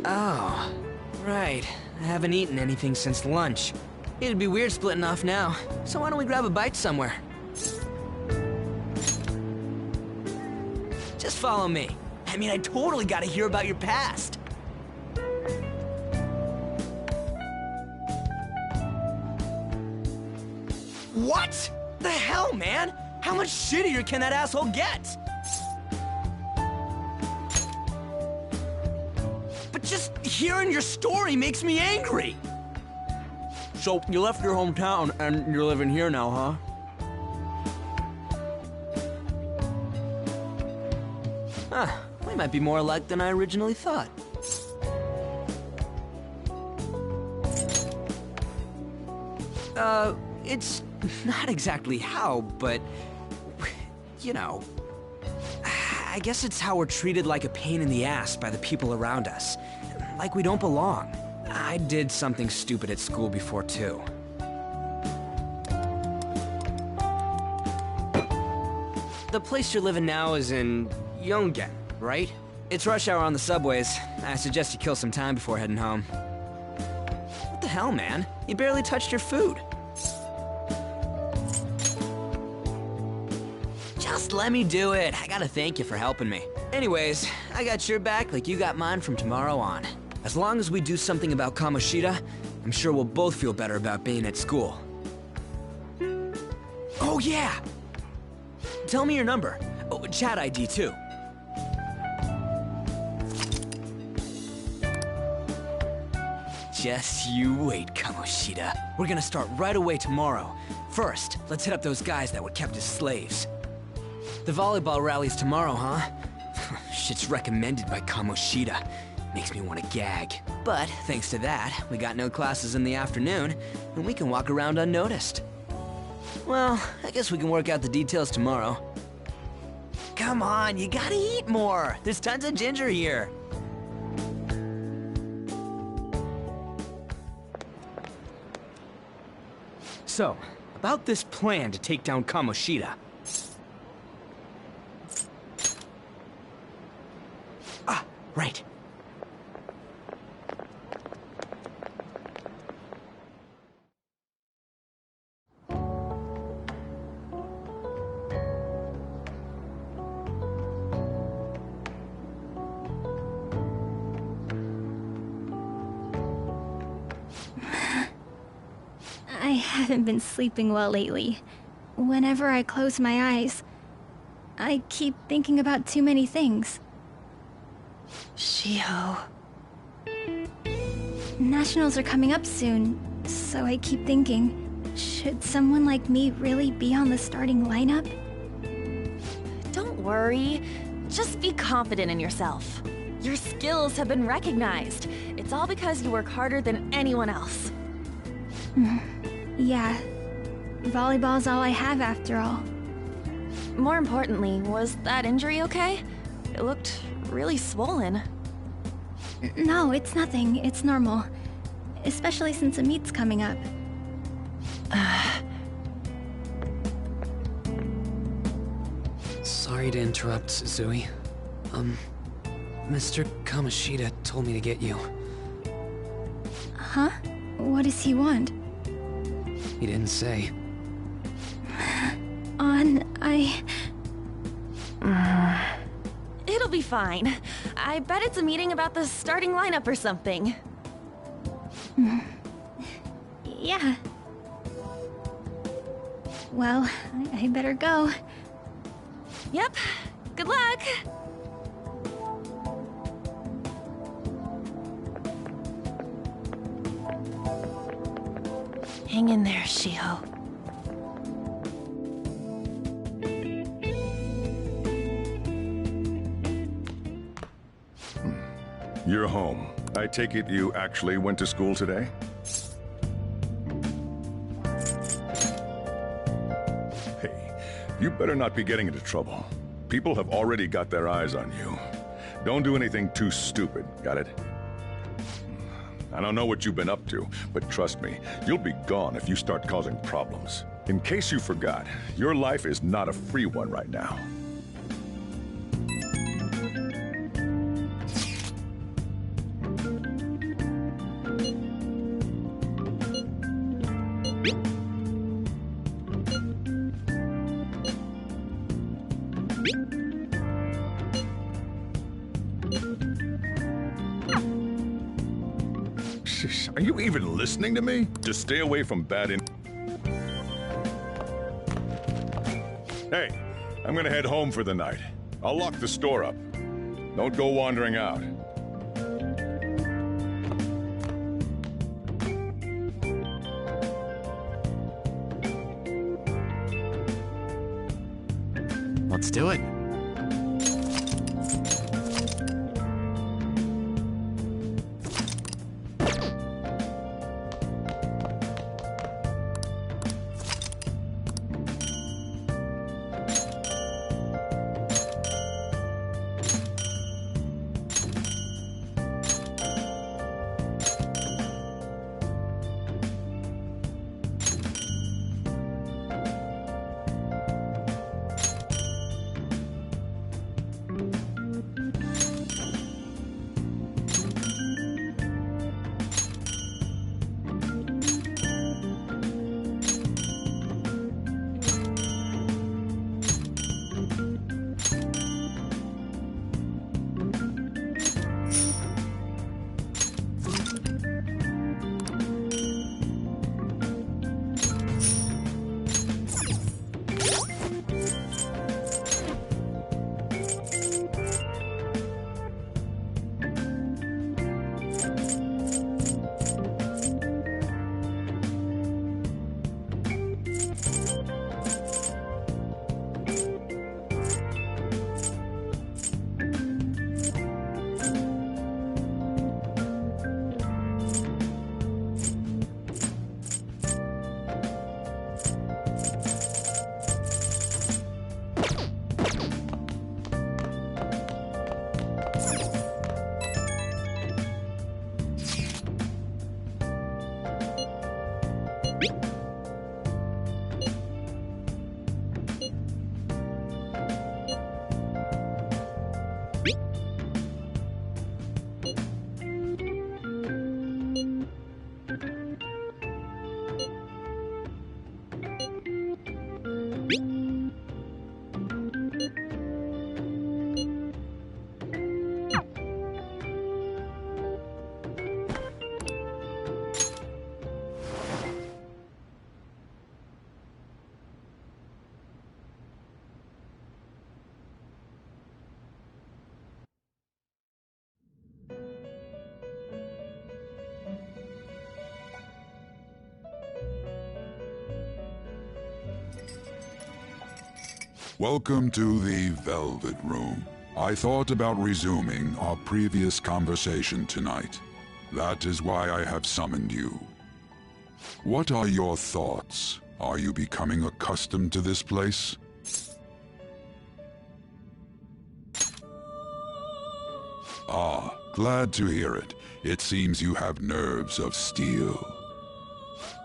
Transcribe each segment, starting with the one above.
Oh, right. I haven't eaten anything since lunch. It'd be weird splitting off now, so why don't we grab a bite somewhere? Just follow me. I mean, I totally gotta hear about your past. What? The hell, man? How much shittier can that asshole get? But just hearing your story makes me angry. So, you left your hometown and you're living here now, huh? Huh, we might be more alike than I originally thought. It's not exactly how, but, you know, I guess it's how we're treated like a pain in the ass by the people around us. Like we don't belong. I did something stupid at school before, too. The place you're living now is in Yongen, right? It's rush hour on the subways. I suggest you kill some time before heading home. What the hell, man? You barely touched your food. Just let me do it. I gotta thank you for helping me. Anyways, I got your back like you got mine from tomorrow on. As long as we do something about Kamoshida, I'm sure we'll both feel better about being at school. Oh yeah! Tell me your number. Oh, chat ID too. Just you wait, Kamoshida. We're gonna start right away tomorrow. First, let's hit up those guys that were kept as slaves. The volleyball rally's tomorrow, huh? Shit's recommended by Kamoshida. Makes me want to gag. But thanks to that, we got no classes in the afternoon, and we can walk around unnoticed. Well, I guess we can work out the details tomorrow. Come on, you gotta eat more. There's tons of ginger here. So, about this plan to take down Kamoshida. Ah, right. I haven't been sleeping well lately. Whenever I close my eyes, I keep thinking about too many things. Shiho. Nationals are coming up soon, so I keep thinking, should someone like me really be on the starting lineup? Don't worry. Just be confident in yourself. Your skills have been recognized. It's all because you work harder than anyone else. Yeah. Volleyball's all I have after all. More importantly, was that injury okay? It looked really swollen. No, it's nothing. It's normal. Especially since a meet's coming up. Sorry to interrupt, Zoe. Mr. Kamoshida told me to get you. Huh? What does he want? He didn't say. It'll be fine. I bet it's a meeting about the starting lineup or something. Yeah. Well, I better go. Yep. Good luck! Hang in there, Shiho. You're home. I take it you actually went to school today? Hey, you better not be getting into trouble. People have already got their eyes on you. Don't do anything too stupid, got it? I don't know what you've been up to, but trust me, you'll be gone if you start causing problems. In case you forgot, your life is not a free one right now. Are you even listening to me? Just stay away from bad Hey, I'm gonna head home for the night. I'll lock the store up. Don't go wandering out. Let's do it. Welcome to the Velvet Room. I thought about resuming our previous conversation tonight. That is why I have summoned you. What are your thoughts? Are you becoming accustomed to this place? Ah, glad to hear it. It seems you have nerves of steel.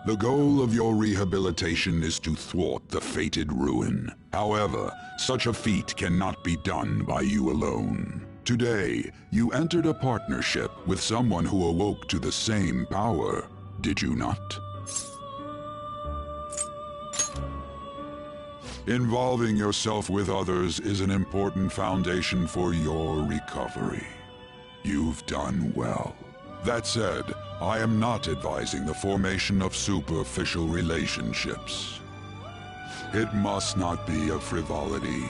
The goal of your rehabilitation is to thwart the fated ruin. However, such a feat cannot be done by you alone. Today, you entered a partnership with someone who awoke to the same power, did you not? Involving yourself with others is an important foundation for your recovery. You've done well. That said, I am not advising the formation of superficial relationships. It must not be a frivolity,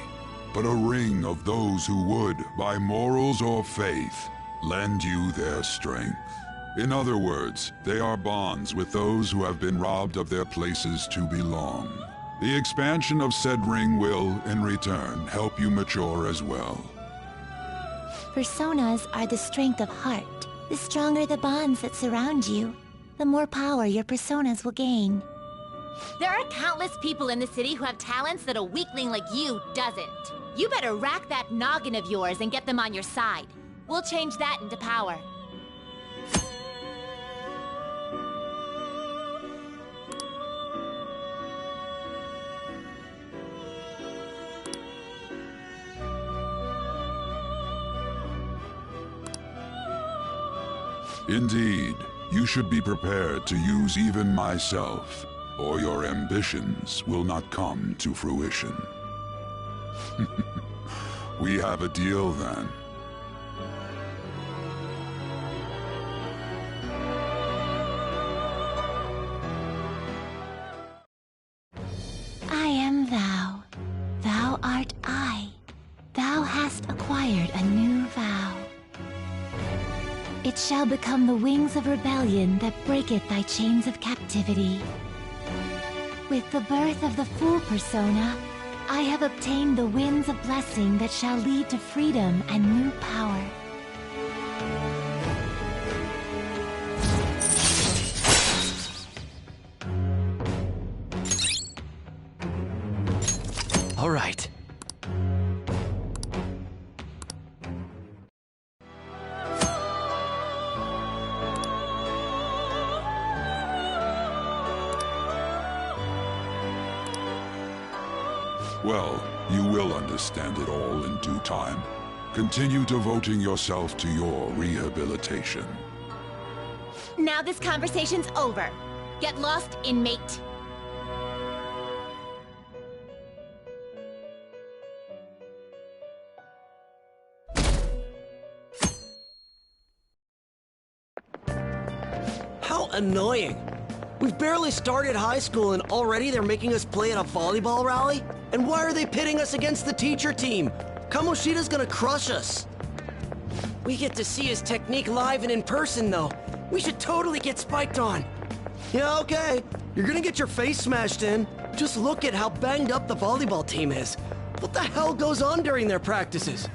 but a ring of those who would, by morals or faith, lend you their strength. In other words, they are bonds with those who have been robbed of their places to belong. The expansion of said ring will, in return, help you mature as well. Personas are the strength of heart. The stronger the bonds that surround you, the more power your personas will gain. There are countless people in the city who have talents that a weakling like you doesn't. You better rack that noggin of yours and get them on your side. We'll change that into power. Indeed, you should be prepared to use even myself, or your ambitions will not come to fruition. We have a deal then. It shall become the wings of rebellion that breaketh thy chains of captivity. With the birth of the Fool persona, I have obtained the winds of blessing that shall lead to freedom and new power. All right. Well, you will understand it all in due time. Continue devoting yourself to your rehabilitation. Now this conversation's over. Get lost, inmate. How annoying. We've barely started high school and already they're making us play at a volleyball rally? And why are they pitting us against the teacher team? Kamoshida's gonna crush us. We get to see his technique live and in person, though. We should totally get spiked on. Yeah, okay. You're gonna get your face smashed in. Just look at how banged up the volleyball team is. What the hell goes on during their practices?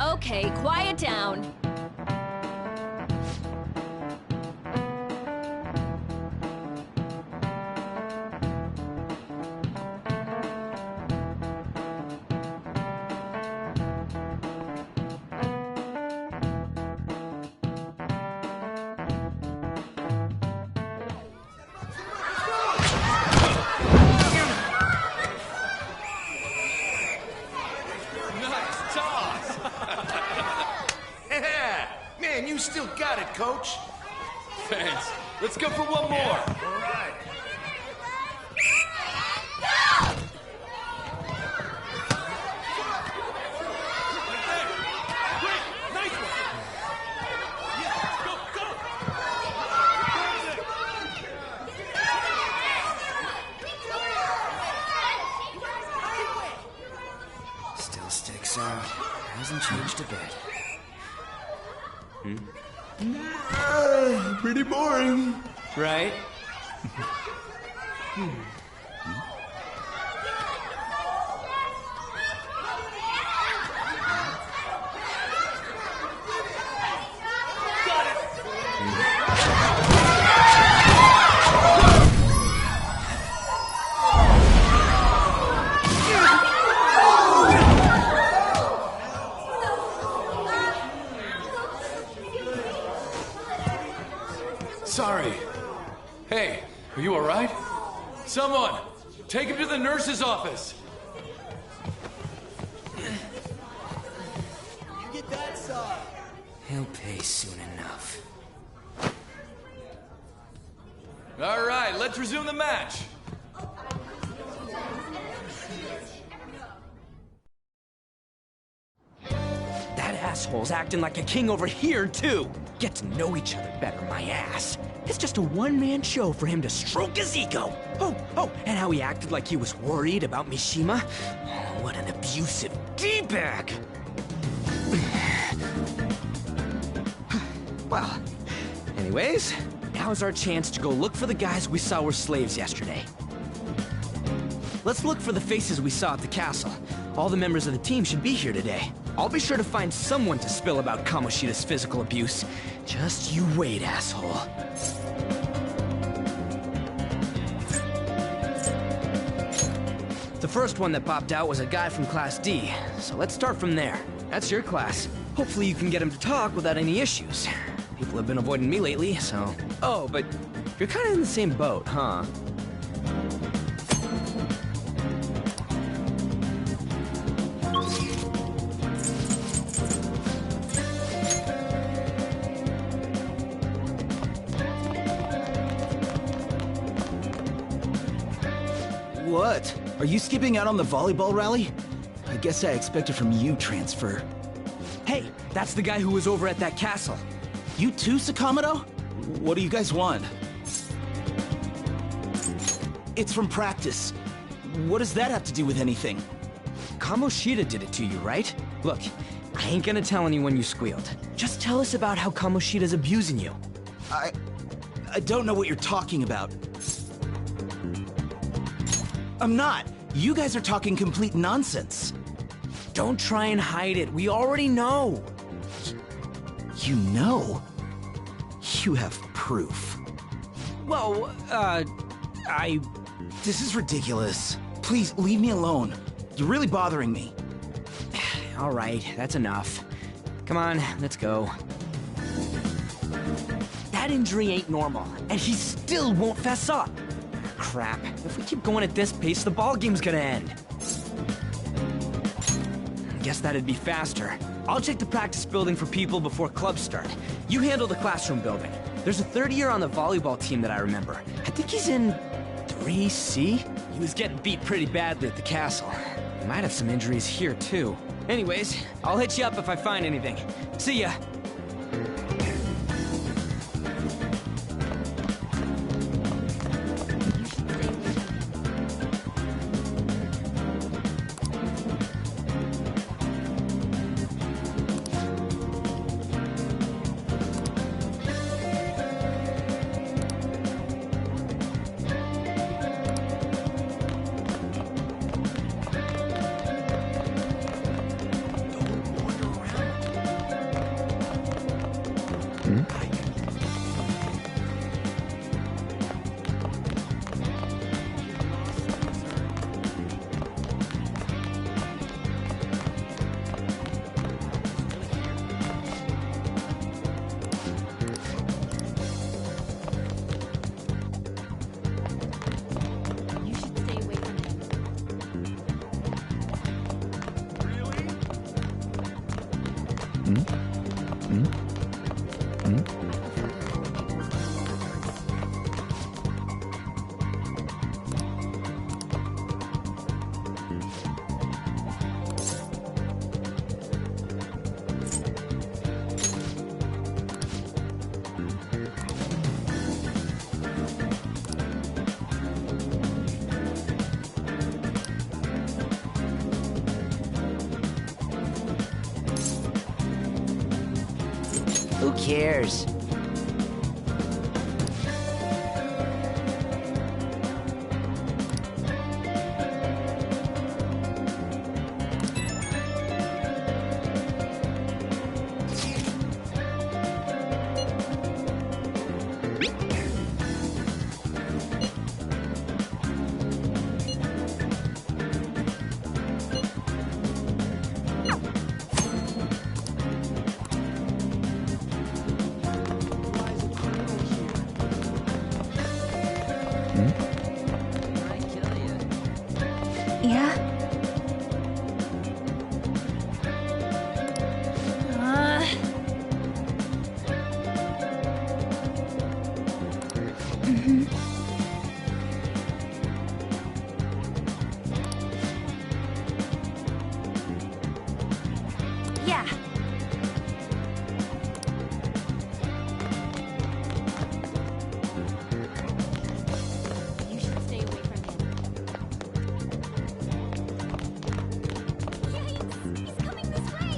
Okay, quiet down. Man, you still got it, coach. Thanks. Let's go for one more. All right. Still sticks out. Hasn't changed a bit. Pretty boring. Right? Sorry. Hey, are you all right? Someone, take him to the nurse's office. You get that side. He'll pay soon enough. All right, let's resume the match. That asshole's acting like a king over here, too. Get to know each other better, my ass. It's just a one-man show for him to stroke his ego. Oh, and how he acted like he was worried about Mishima. Oh, what an abusive D-bag. Well, anyways, now's our chance to go look for the guys we saw were slaves yesterday. Let's look for the faces we saw at the castle. All the members of the team should be here today. I'll be sure to find someone to spill about Kamoshida's physical abuse. Just you wait, asshole. The first one that popped out was a guy from Class D, so let's start from there. That's your class. Hopefully you can get him to talk without any issues. People have been avoiding me lately, so... Oh, but you're kind of in the same boat, huh? What? Are you skipping out on the volleyball rally? I guess I expected from you, Transfer. Hey, that's the guy who was over at that castle. You too, Sakamoto? What do you guys want? It's from practice. What does that have to do with anything? Kamoshida did it to you, right? Look, I ain't gonna tell anyone you squealed. Just tell us about how Kamoshida's abusing you. I don't know what you're talking about. I'm not. You guys are talking complete nonsense. Don't try and hide it. We already know. You know? You have proof. Well, This is ridiculous. Please, leave me alone. You're really bothering me. All right, that's enough. Come on, let's go. That injury ain't normal, and he still won't fess up. Crap. If we keep going at this pace, the ball game's gonna end. Guess that'd be faster. I'll check the practice building for people before clubs start. You handle the classroom building. There's a third year on the volleyball team that I remember. I think he's in 3C? He was getting beat pretty badly at the castle. He might have some injuries here, too. Anyways, I'll hit you up if I find anything. See ya! Who cares? Yeah? Yeah. You should stay away from him. Yikes! He's coming this way!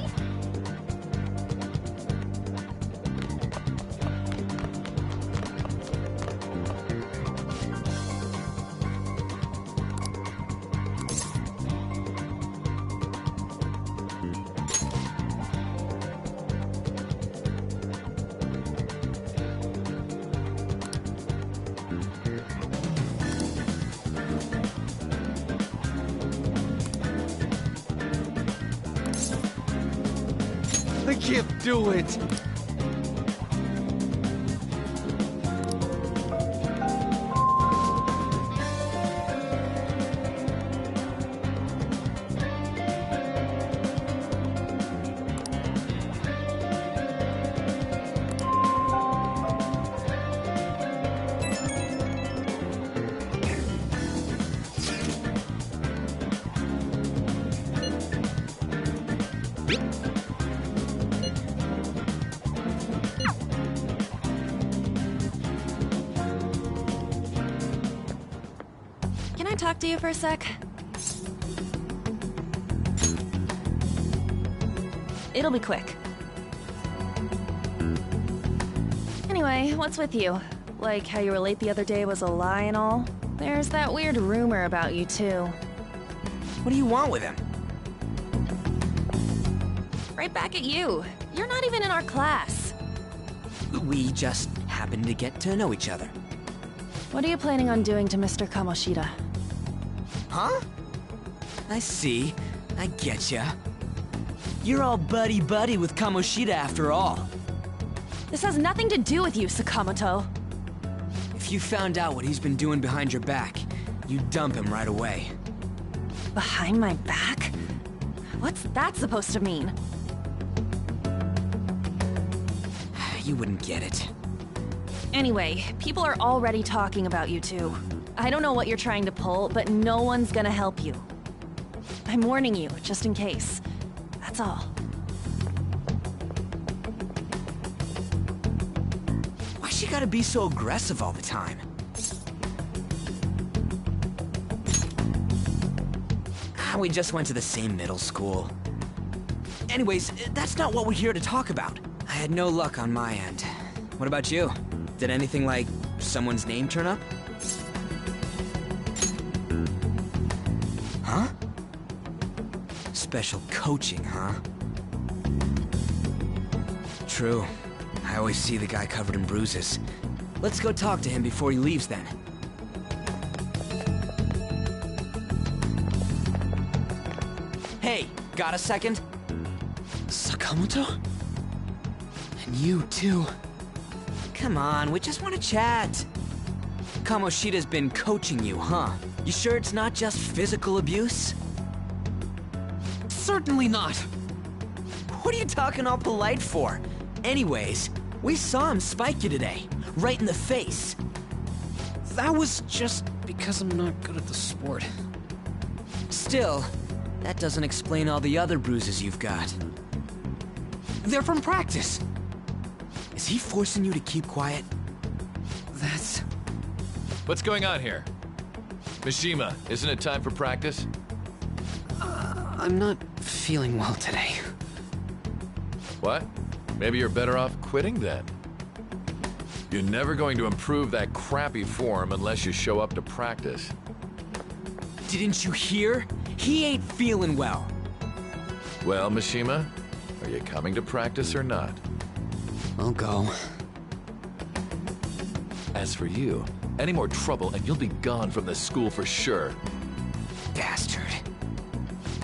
I can't do it. talk to you for a sec? It'll be quick. Anyway, what's with you? Like how you were late the other day was a lie and all? There's that weird rumor about you too. What do you want with him? Right back at you. You're not even in our class. We just happened to get to know each other. What are you planning on doing to Mr. Kamoshida? Huh? I see. I getcha. You're all buddy-buddy with Kamoshida after all. This has nothing to do with you, Sakamoto. If you found out what he's been doing behind your back, you'd dump him right away. Behind my back? What's that supposed to mean? You wouldn't get it. Anyway, people are already talking about you two. I don't know what you're trying to pull, but no one's gonna help you. I'm warning you, just in case. That's all. Why she gotta be so aggressive all the time? We just went to the same middle school. Anyways, that's not what we're here to talk about. I had no luck on my end. What about you? Did anything like someone's name turn up? Huh? Special coaching, huh? True. I always see the guy covered in bruises. Let's go talk to him before he leaves then. Hey, got a second? Sakamoto? And you too. Come on, we just want to chat. Kamoshida's been coaching you, huh? You sure it's not just physical abuse? Certainly not. What are you talking all polite for? Anyways, we saw him spike you today, right in the face. That was just because I'm not good at the sport. Still, that doesn't explain all the other bruises you've got. They're from practice. Is he forcing you to keep quiet? That's... What's going on here? Mishima, isn't it time for practice? I'm not feeling well today. What? Maybe you're better off quitting then. You're never going to improve that crappy form unless you show up to practice. Didn't you hear? He ain't feeling well. Well, Mishima, are you coming to practice or not? I'll go. As for you, any more trouble and you'll be gone from this school for sure. Bastard.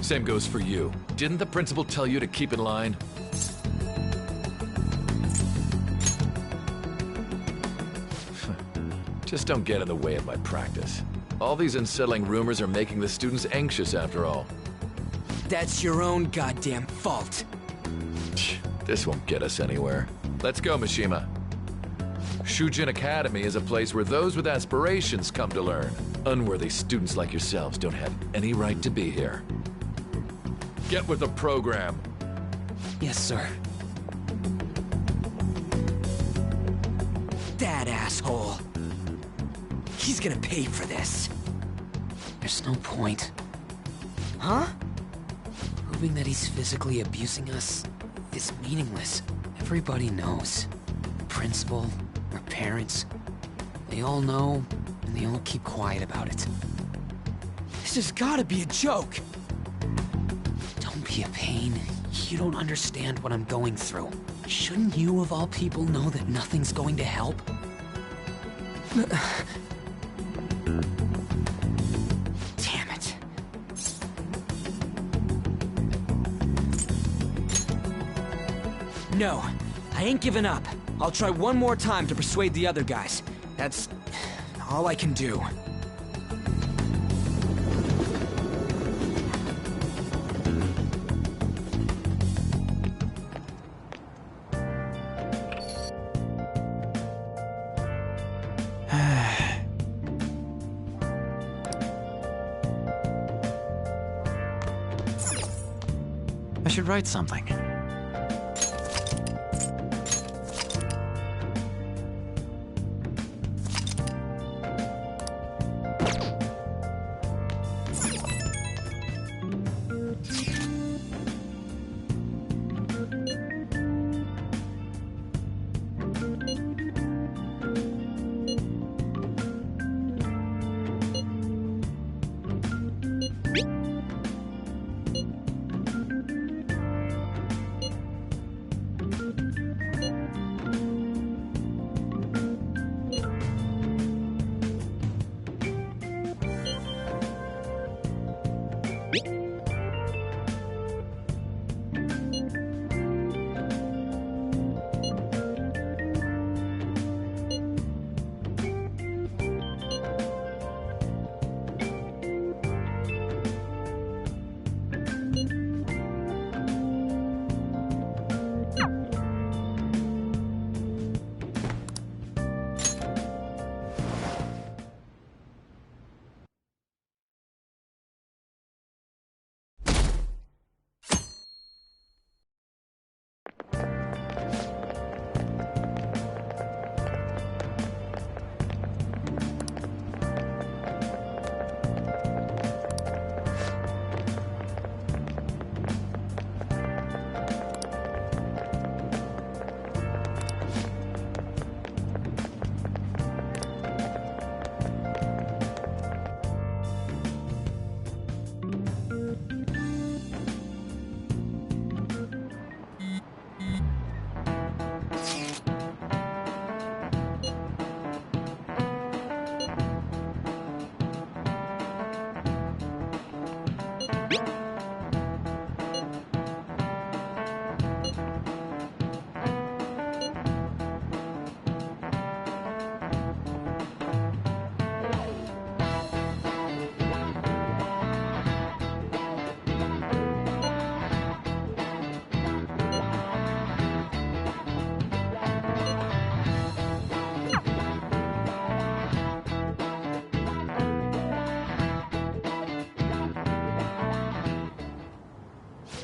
Same goes for you. Didn't the principal tell you to keep in line? Just don't get in the way of my practice. All these unsettling rumors are making the students anxious after all. That's your own goddamn fault. This won't get us anywhere. Let's go, Mishima. Shujin Academy is a place where those with aspirations come to learn. Unworthy students like yourselves don't have any right to be here. Get with the program. Yes, sir. That asshole. He's gonna pay for this. There's no point. Huh? Proving that he's physically abusing us is meaningless. Everybody knows. The principal, our parents, they all know, and they all keep quiet about it. This has gotta be a joke. Don't be a pain. You don't understand what I'm going through. Shouldn't you, of all people, know that nothing's going to help? Damn it. No, I ain't giving up. I'll try one more time to persuade the other guys. That's all I can do. I should write something.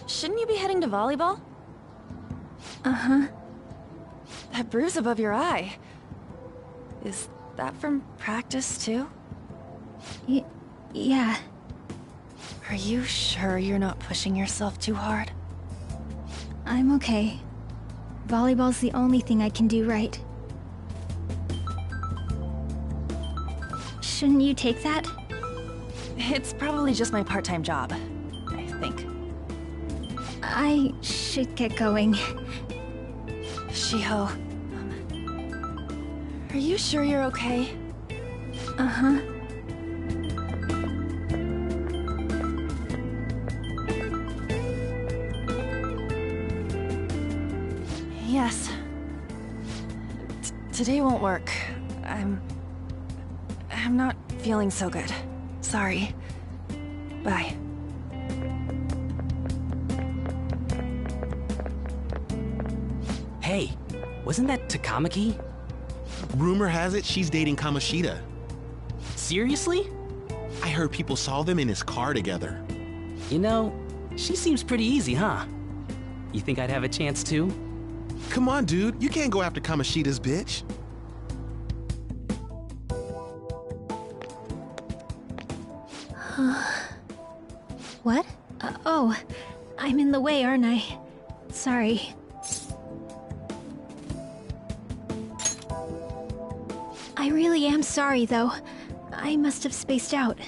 Shouldn't you be heading to volleyball? Uh-huh. That bruise above your eye. Is that from practice, too? Yeah. Are you sure you're not pushing yourself too hard? I'm okay. Volleyball's the only thing I can do right. Shouldn't you take that? It's probably just my part-time job, I think. I should get going. Shiho, are you sure you're okay? Uh-huh. Yes. Today won't work. I'm not feeling so good. Sorry. Bye. Hey, wasn't that Takamaki? Rumor has it she's dating Kamoshida. Seriously? I heard people saw them in his car together. You know, she seems pretty easy, huh? You think I'd have a chance too? Come on, dude. You can't go after Kamoshida's bitch. What? Oh, I'm in the way, aren't I? Sorry. I really am sorry, though. I must have spaced out.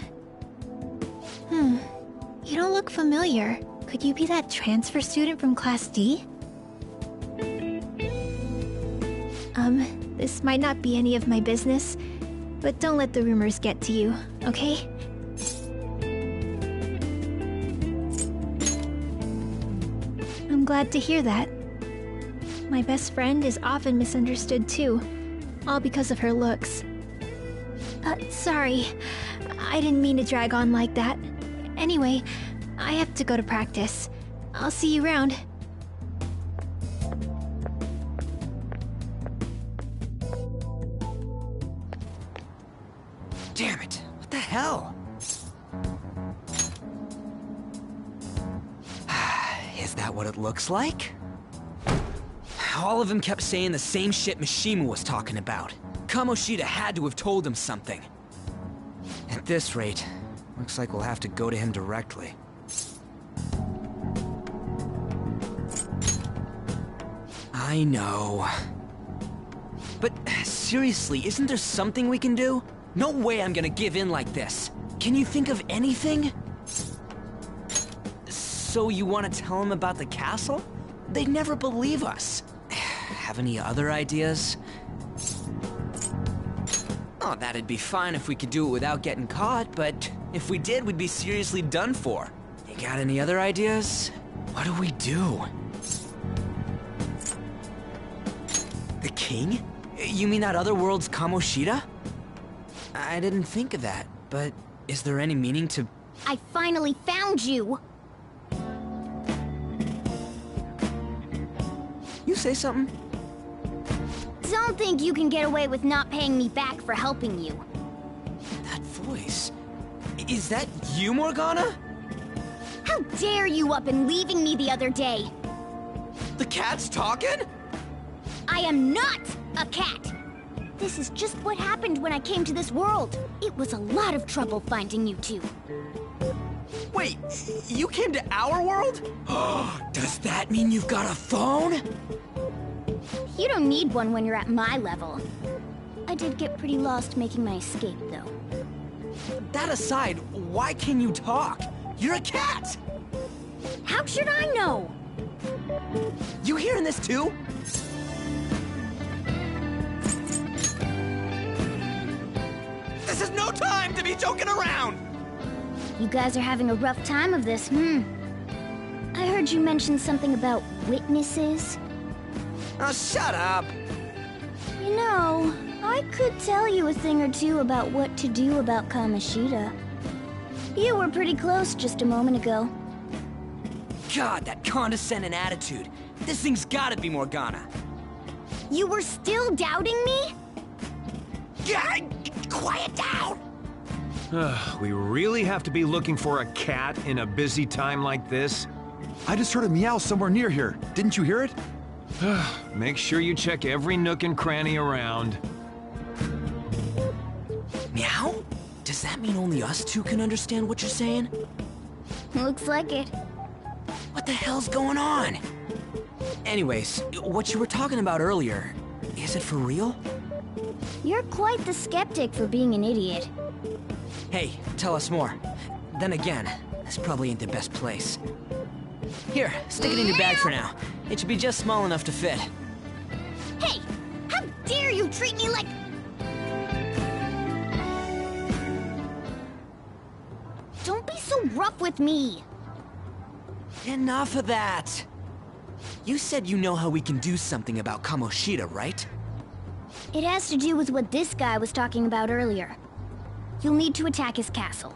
You don't look familiar. Could you be that transfer student from Class D? This might not be any of my business, but don't let the rumors get to you, okay? I'm glad to hear that. My best friend is often misunderstood too, all because of her looks. Sorry. I didn't mean to drag on like that. Anyway, I have to go to practice. I'll see you around. Damn it! What the hell? Is that what it looks like? All of them kept saying the same shit Mishima was talking about. Kamoshida had to have told him something. At this rate, looks like we'll have to go to him directly. I know. But seriously, isn't there something we can do? No way I'm gonna give in like this. Can you think of anything? So you want to tell him about the castle? They'd never believe us. Have any other ideas? Oh, that'd be fine if we could do it without getting caught, but if we did, we'd be seriously done for. You got any other ideas? What do we do? The king? You mean that other world's Kamoshida? I didn't think of that, but is there any meaning to... I finally found you! You say something? Don't think you can get away with not paying me back for helping you. That voice... Is that you, Morgana? How dare you up and leaving me the other day? The cat's talking? I am not a cat! This is just what happened when I came to this world. It was a lot of trouble finding you two. Wait, you came to our world? Does that mean you've got a phone? You don't need one when you're at my level. I did get pretty lost making my escape, though. That aside, why can you talk? You're a cat! How should I know? You hearing this too? This is no time to be joking around! You guys are having a rough time of this, I heard you mention something about witnesses. Oh, shut up! You know, I could tell you a thing or two about what to do about Kamoshida. You were pretty close just a moment ago. God, that condescending attitude. This thing's gotta be Morgana. You were still doubting me? Yeah, quiet down! We really have to be looking for a cat in a busy time like this? I just heard a meow somewhere near here. Didn't you hear it? Make sure you check every nook and cranny around. Meow? Does that mean only us two can understand what you're saying? Looks like it. What the hell's going on? Anyways, what you were talking about earlier, is it for real? You're quite the skeptic for being an idiot. Hey, tell us more. Then again, this probably ain't the best place. Here, stick it in your bag for now. It should be just small enough to fit. Hey! How dare you treat me like... Don't be so rough with me! Enough of that! You said you know how we can do something about Kamoshida, right? It has to do with what this guy was talking about earlier. You'll need to attack his castle.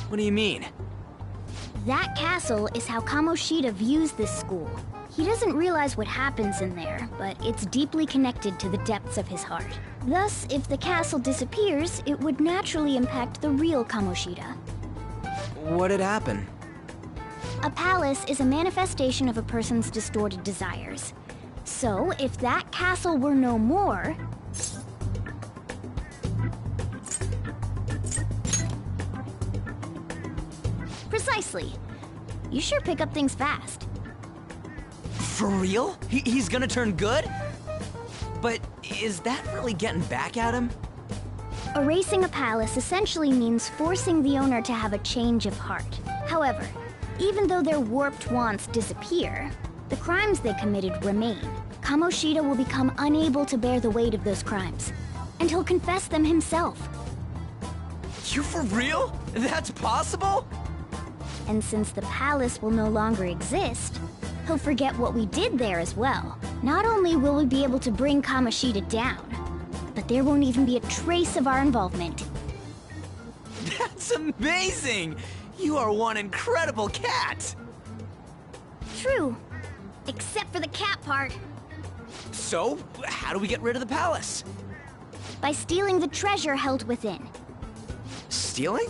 What do you mean? That castle is how Kamoshida views this school. He doesn't realize what happens in there, but it's deeply connected to the depths of his heart. Thus, if the castle disappears, it would naturally impact the real Kamoshida. What'd happen? A palace is a manifestation of a person's distorted desires. So, if that castle were no more... Precisely. You sure pick up things fast. For real? He's gonna turn good? But is that really getting back at him? Erasing a palace essentially means forcing the owner to have a change of heart. However, even though their warped wants disappear, the crimes they committed remain. Kamoshida will become unable to bear the weight of those crimes, and he'll confess them himself. You for real? That's possible? And since the palace will no longer exist, he'll forget what we did there as well. Not only will we be able to bring Kamoshida down, but there won't even be a trace of our involvement. That's amazing! You are one incredible cat! True. Except for the cat part. So, how do we get rid of the palace? By stealing the treasure held within. Stealing?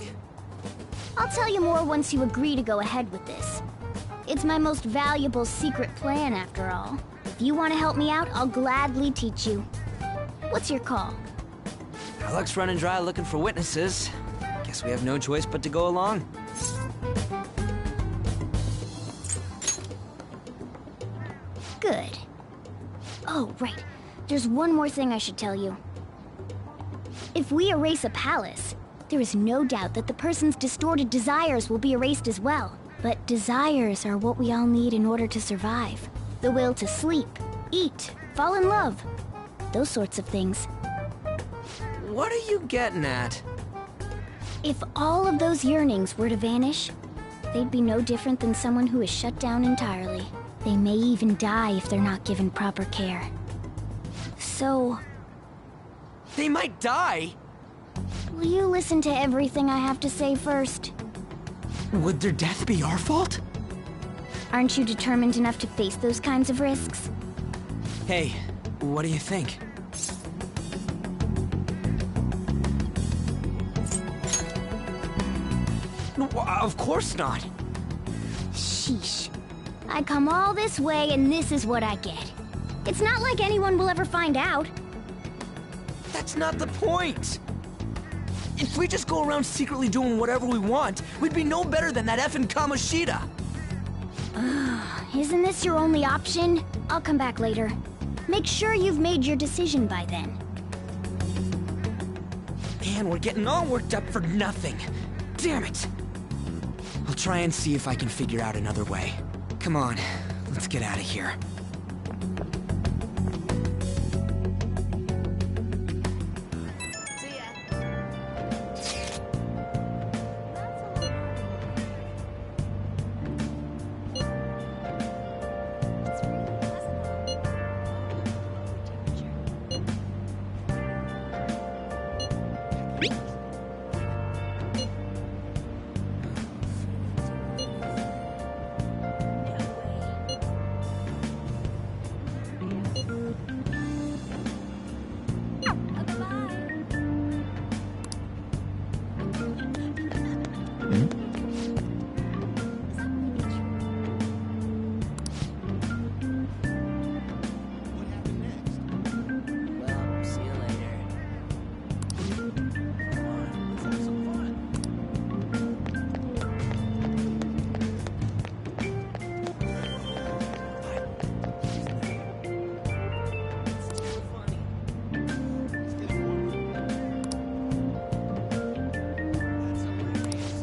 I'll tell you more once you agree to go ahead with this. It's my most valuable secret plan, after all. If you want to help me out, I'll gladly teach you. What's your call? Our luck's running dry looking for witnesses. Guess we have no choice but to go along. Good. Oh, right. There's one more thing I should tell you. If we erase a palace, there is no doubt that the person's distorted desires will be erased as well. But desires are what we all need in order to survive. The will to sleep, eat, fall in love. Those sorts of things. What are you getting at? If all of those yearnings were to vanish, they'd be no different than someone who is shut down entirely. They may even die if they're not given proper care. So... They might die? Will you listen to everything I have to say first? Would their death be our fault? Aren't you determined enough to face those kinds of risks? Hey, what do you think? No, of course not. Sheesh. I come all this way and this is what I get. It's not like anyone will ever find out. That's not the point. If we just go around secretly doing whatever we want, we'd be no better than that effing Kamoshida. Isn't this your only option? I'll come back later. Make sure you've made your decision by then. Man, we're getting all worked up for nothing. Damn it. I'll try and see if I can figure out another way. Come on, let's get out of here. Well, see you later. Come on, let's have some fun. It's too funny. Let's get one. That's hilarious.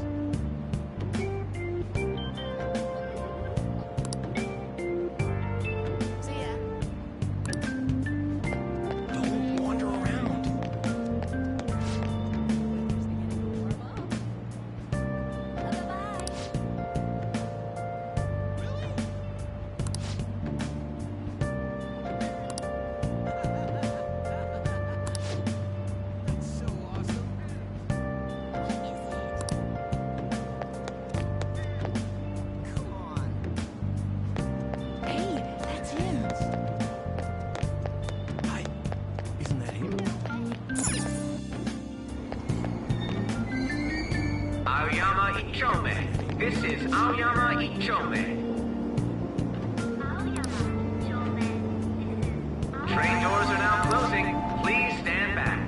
See ya. Don't wander around. That's so awesome. Come on. Hey, that's him. Hi. Isn't that him? Aoyama Ichome. This is Aoyama Ichome. Train doors are now closing. Please stand back.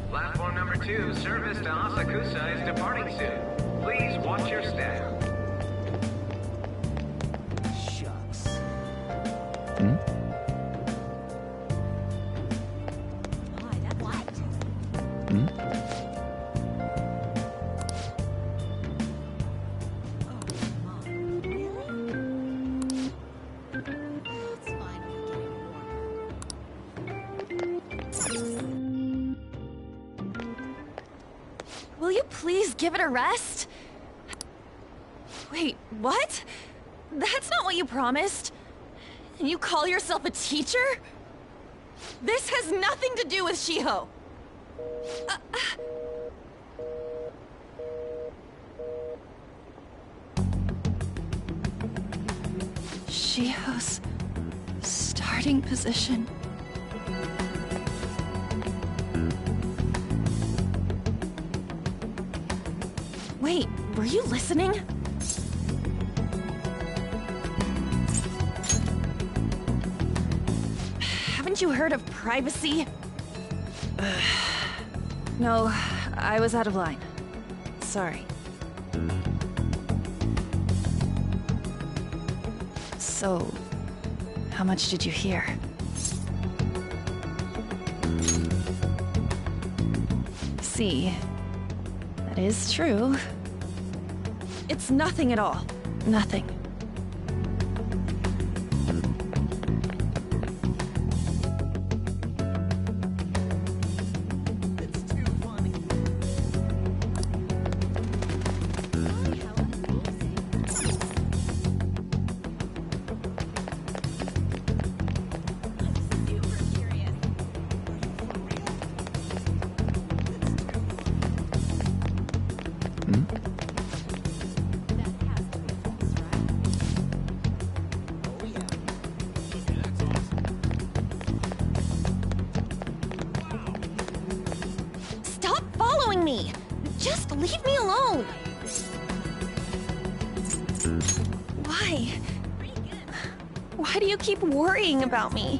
Platform number 2, service to Asakusa is departing soon. Please watch your step. Shucks. Will you please give it a rest? Wait, what? That's not what you promised. And you call yourself a teacher? This has nothing to do with Shiho. Shiho's starting position. Wait, were you listening? Haven't you heard of privacy? No, I was out of line. Sorry. So, how much did you hear? See, that is true. It's nothing at all. Nothing. Stop following me! Just leave me alone! Why? Why do you keep worrying about me?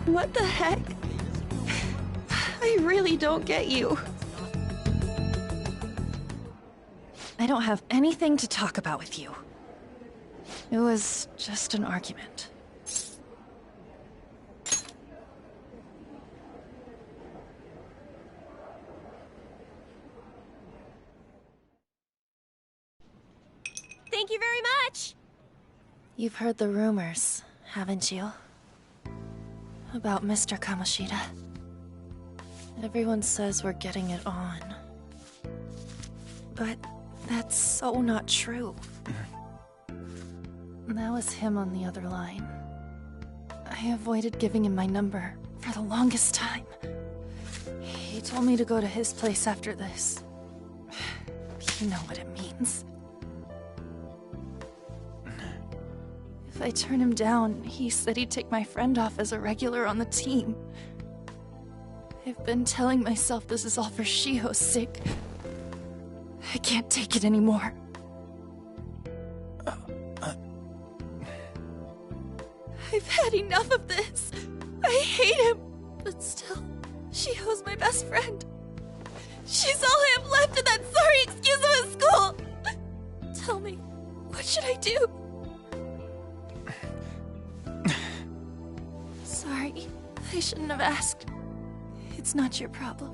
What the heck? I really don't get you. I don't have anything to talk about with you. It was just an argument. You've heard the rumors, haven't you? About Mr. Kamoshida. Everyone says we're getting it on. But that's so not true. That was him on the other line. I avoided giving him my number for the longest time. He told me to go to his place after this. You know what it means. If I turn him down, he said he'd take my friend off as a regular on the team. I've been telling myself this is all for Shiho's sake. I can't take it anymore. I've had enough of this. I hate him. But still, Shiho's my best friend. She's all I have left in that sorry excuse of a school. Tell me, what should I do? Sorry, I shouldn't have asked. It's not your problem.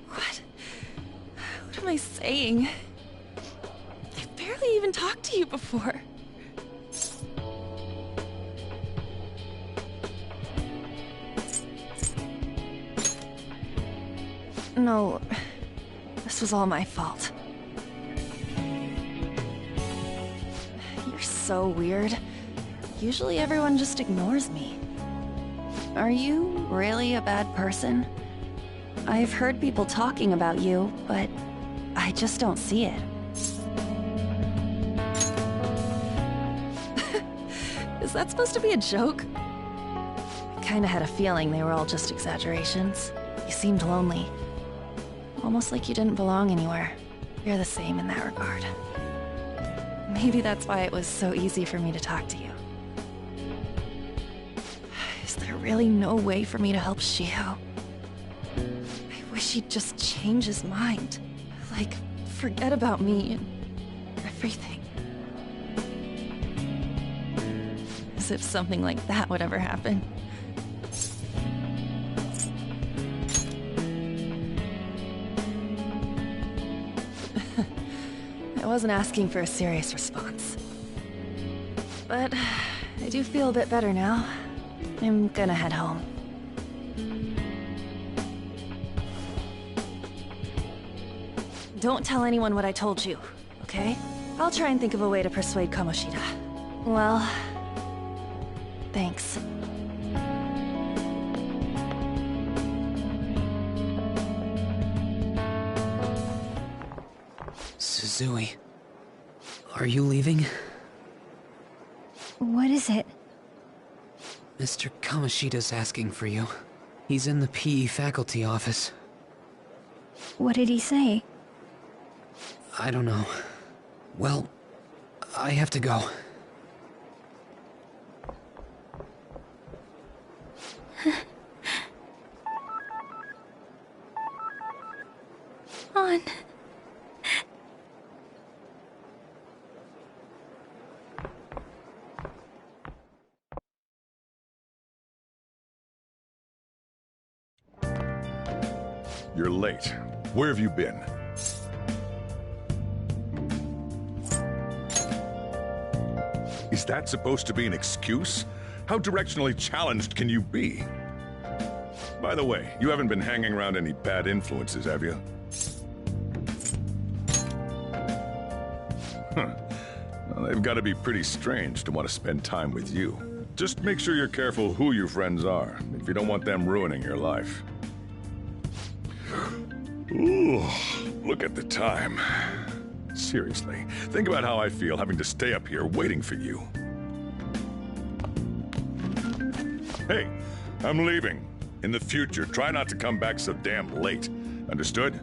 What am I saying? I've barely even talked to you before. No, this was all my fault. You're so weird. Usually everyone just ignores me. Are you really a bad person? I've heard people talking about you, but I just don't see it. Is that supposed to be a joke? I kinda had a feeling they were all just exaggerations. You seemed lonely. Almost like you didn't belong anywhere. You're the same in that regard. Maybe that's why it was so easy for me to talk to you. Is there really no way for me to help Shiho? I wish he'd just change his mind. Like, forget about me and everything. As if something like that would ever happen. I wasn't asking for a serious response. But I do feel a bit better now. I'm gonna head home. Don't tell anyone what I told you, okay? I'll try and think of a way to persuade Kamoshida. Well, thanks. Suzui, are you leaving? What is it? Mr. Kamoshida's asking for you. He's in the PE faculty office. What did he say? I don't know. Well, I have to go. On. You're late. Where have you been? Is that supposed to be an excuse? How directionally challenged can you be? By the way, you haven't been hanging around any bad influences, have you? Huh. Well, they've got to be pretty strange to want to spend time with you. Just make sure you're careful who your friends are, if you don't want them ruining your life. Ooh, look at the time. Seriously, think about how I feel having to stay up here waiting for you. Hey, I'm leaving. In the future, try not to come back so damn late. Understood?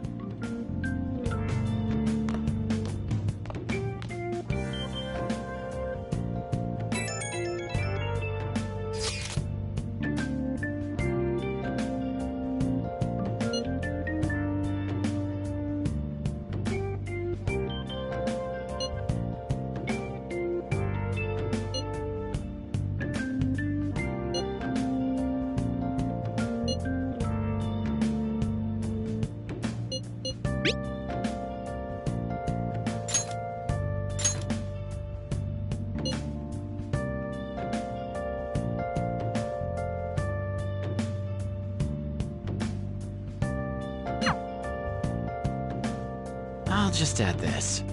just add this.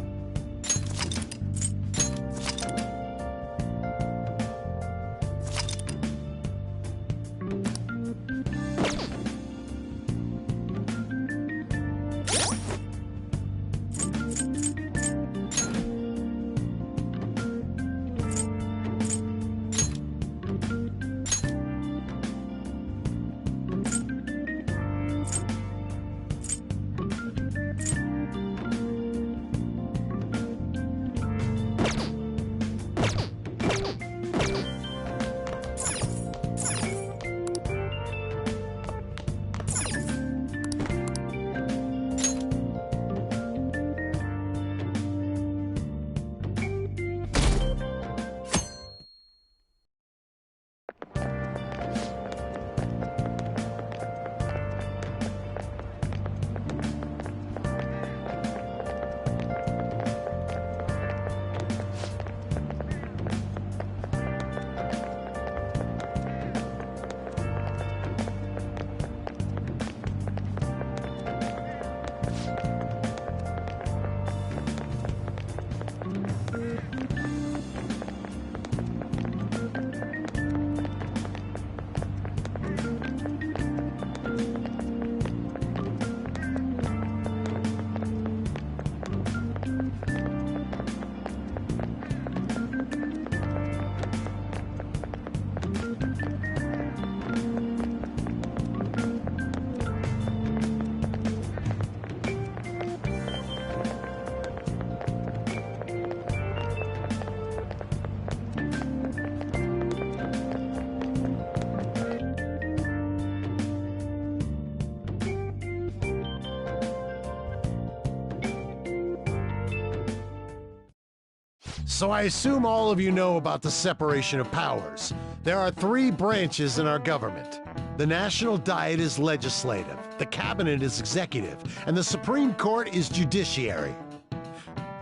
So I assume all of you know about the separation of powers. There are 3 branches in our government. The National Diet is legislative, the Cabinet is executive, and the Supreme Court is judiciary.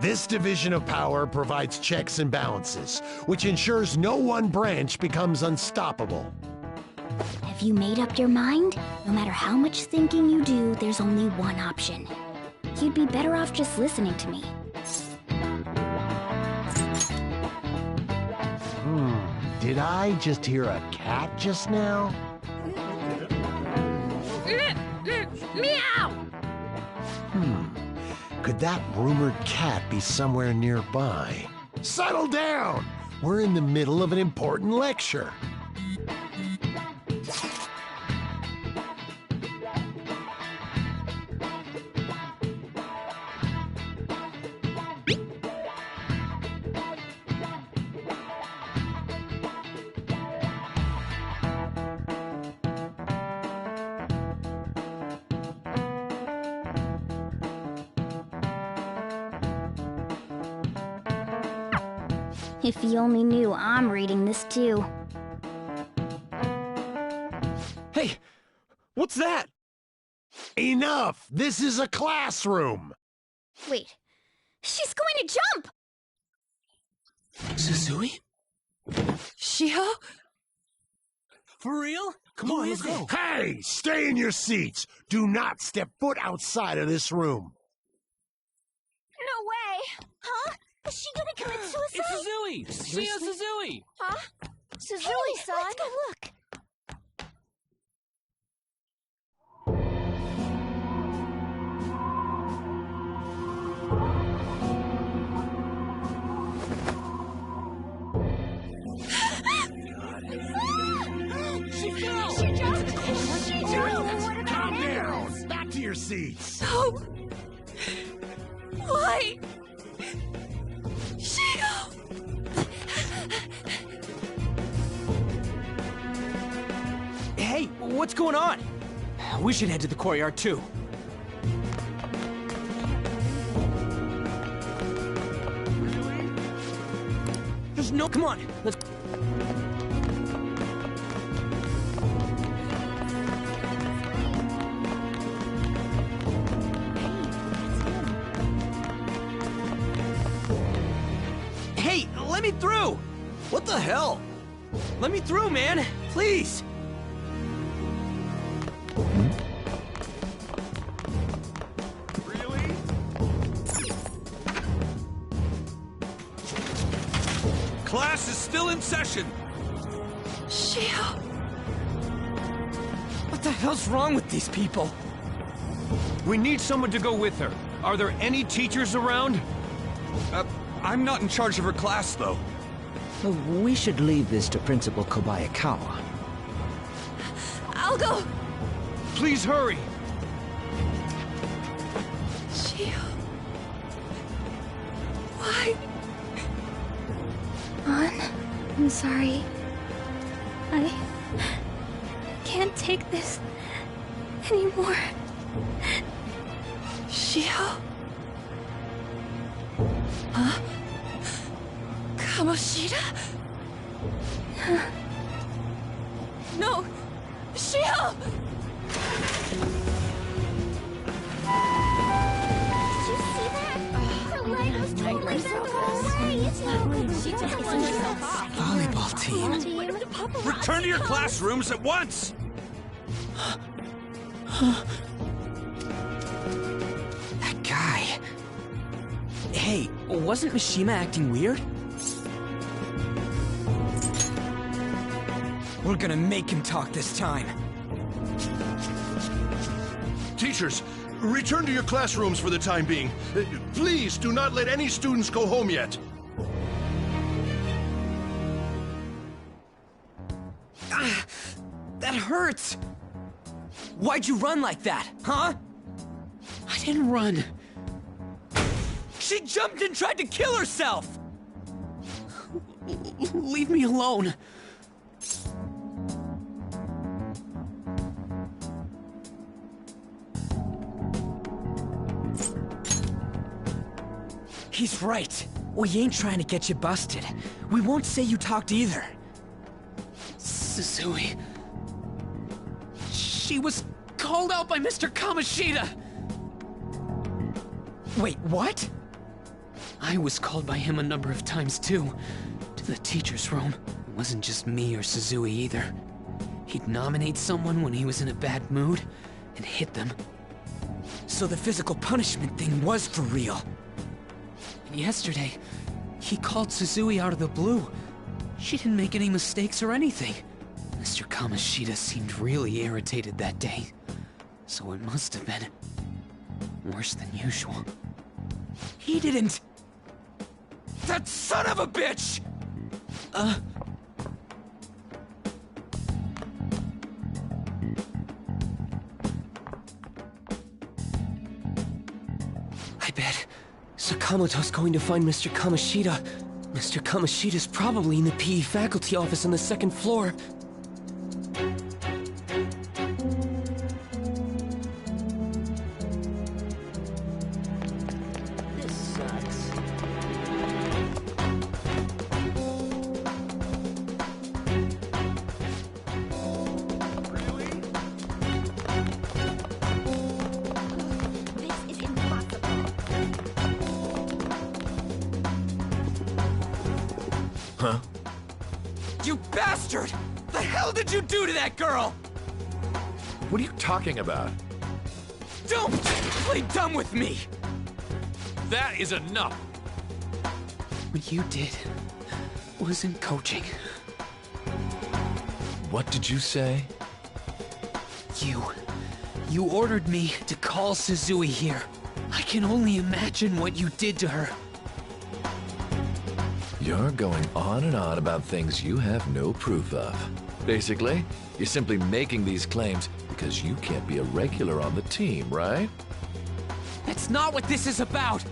This division of power provides checks and balances, which ensures no one branch becomes unstoppable. Have you made up your mind? No matter how much thinking you do, there's only one option. You'd be better off just listening to me. Did I just hear a cat just now? Meow! Could that rumored cat be somewhere nearby? Settle down! We're in the middle of an important lecture. If you only knew I'm reading this too. Hey, what's that? Enough! This is a classroom! Wait, she's going to jump! Suzui? Shio? For real? Come on, let's go. Hey! Stay in your seats! Do not step foot outside of this room! No way! Huh? Is she gonna commit suicide? It's Suzui! Shio Suzui! Huh? Suzui-san? Let's go look. She fell! She jumped! She jumped! Calm down! Back to your seats! No! Why? Shio! Hey, what's going on? We should head to the courtyard too. There's no... Come on, let's... Hey, let me through! What the hell? Let me through, man! Please! Class is still in session. Shio. What the hell's wrong with these people? We need someone to go with her. Are there any teachers around? I'm not in charge of her class, though. We should leave this to Principal Kobayakawa. I'll go. Please hurry. Shio. Why? An, I'm sorry. I can't take this anymore. Shio? Huh? Kamoshida? No! Shio! Did you see that? Her leg was totally further away. It's not good. She took herself off. Volleyball team. Return to your classrooms at once! That guy. Hey, wasn't Mishima acting weird? We're gonna make him talk this time. Teachers, return to your classrooms for the time being. Please do not let any students go home yet. That hurts! Why'd you run like that, huh? I didn't run. She jumped and tried to kill herself! Leave me alone. He's right. We ain't trying to get you busted. We won't say you talked either. Suzui. She was called out by Mr. Kamoshida! Wait, what? I was called by him a number of times too. To the teacher's room. It wasn't just me or Suzui either. He'd nominate someone when he was in a bad mood and hit them. So the physical punishment thing was for real. And yesterday, he called Suzui out of the blue. She didn't make any mistakes or anything. Mr. Kamoshida seemed really irritated that day. So it must have been worse than usual. He didn't... That son of a bitch! I bet Sakamoto's going to find Mr. Kamoshida. Mr. Kamoshida's probably in the PE faculty office on the second floor. This sucks. This is impossible. Huh? You bastard! The hell did you do to that girl? What are you talking about? Don't play dumb with me! That is enough! What you did wasn't coaching. What did you say? You ordered me to call Suzui here. I can only imagine what you did to her. You're going on and on about things you have no proof of. Basically, you're simply making these claims because you can't be a regular on the team, right? That's not what this is about!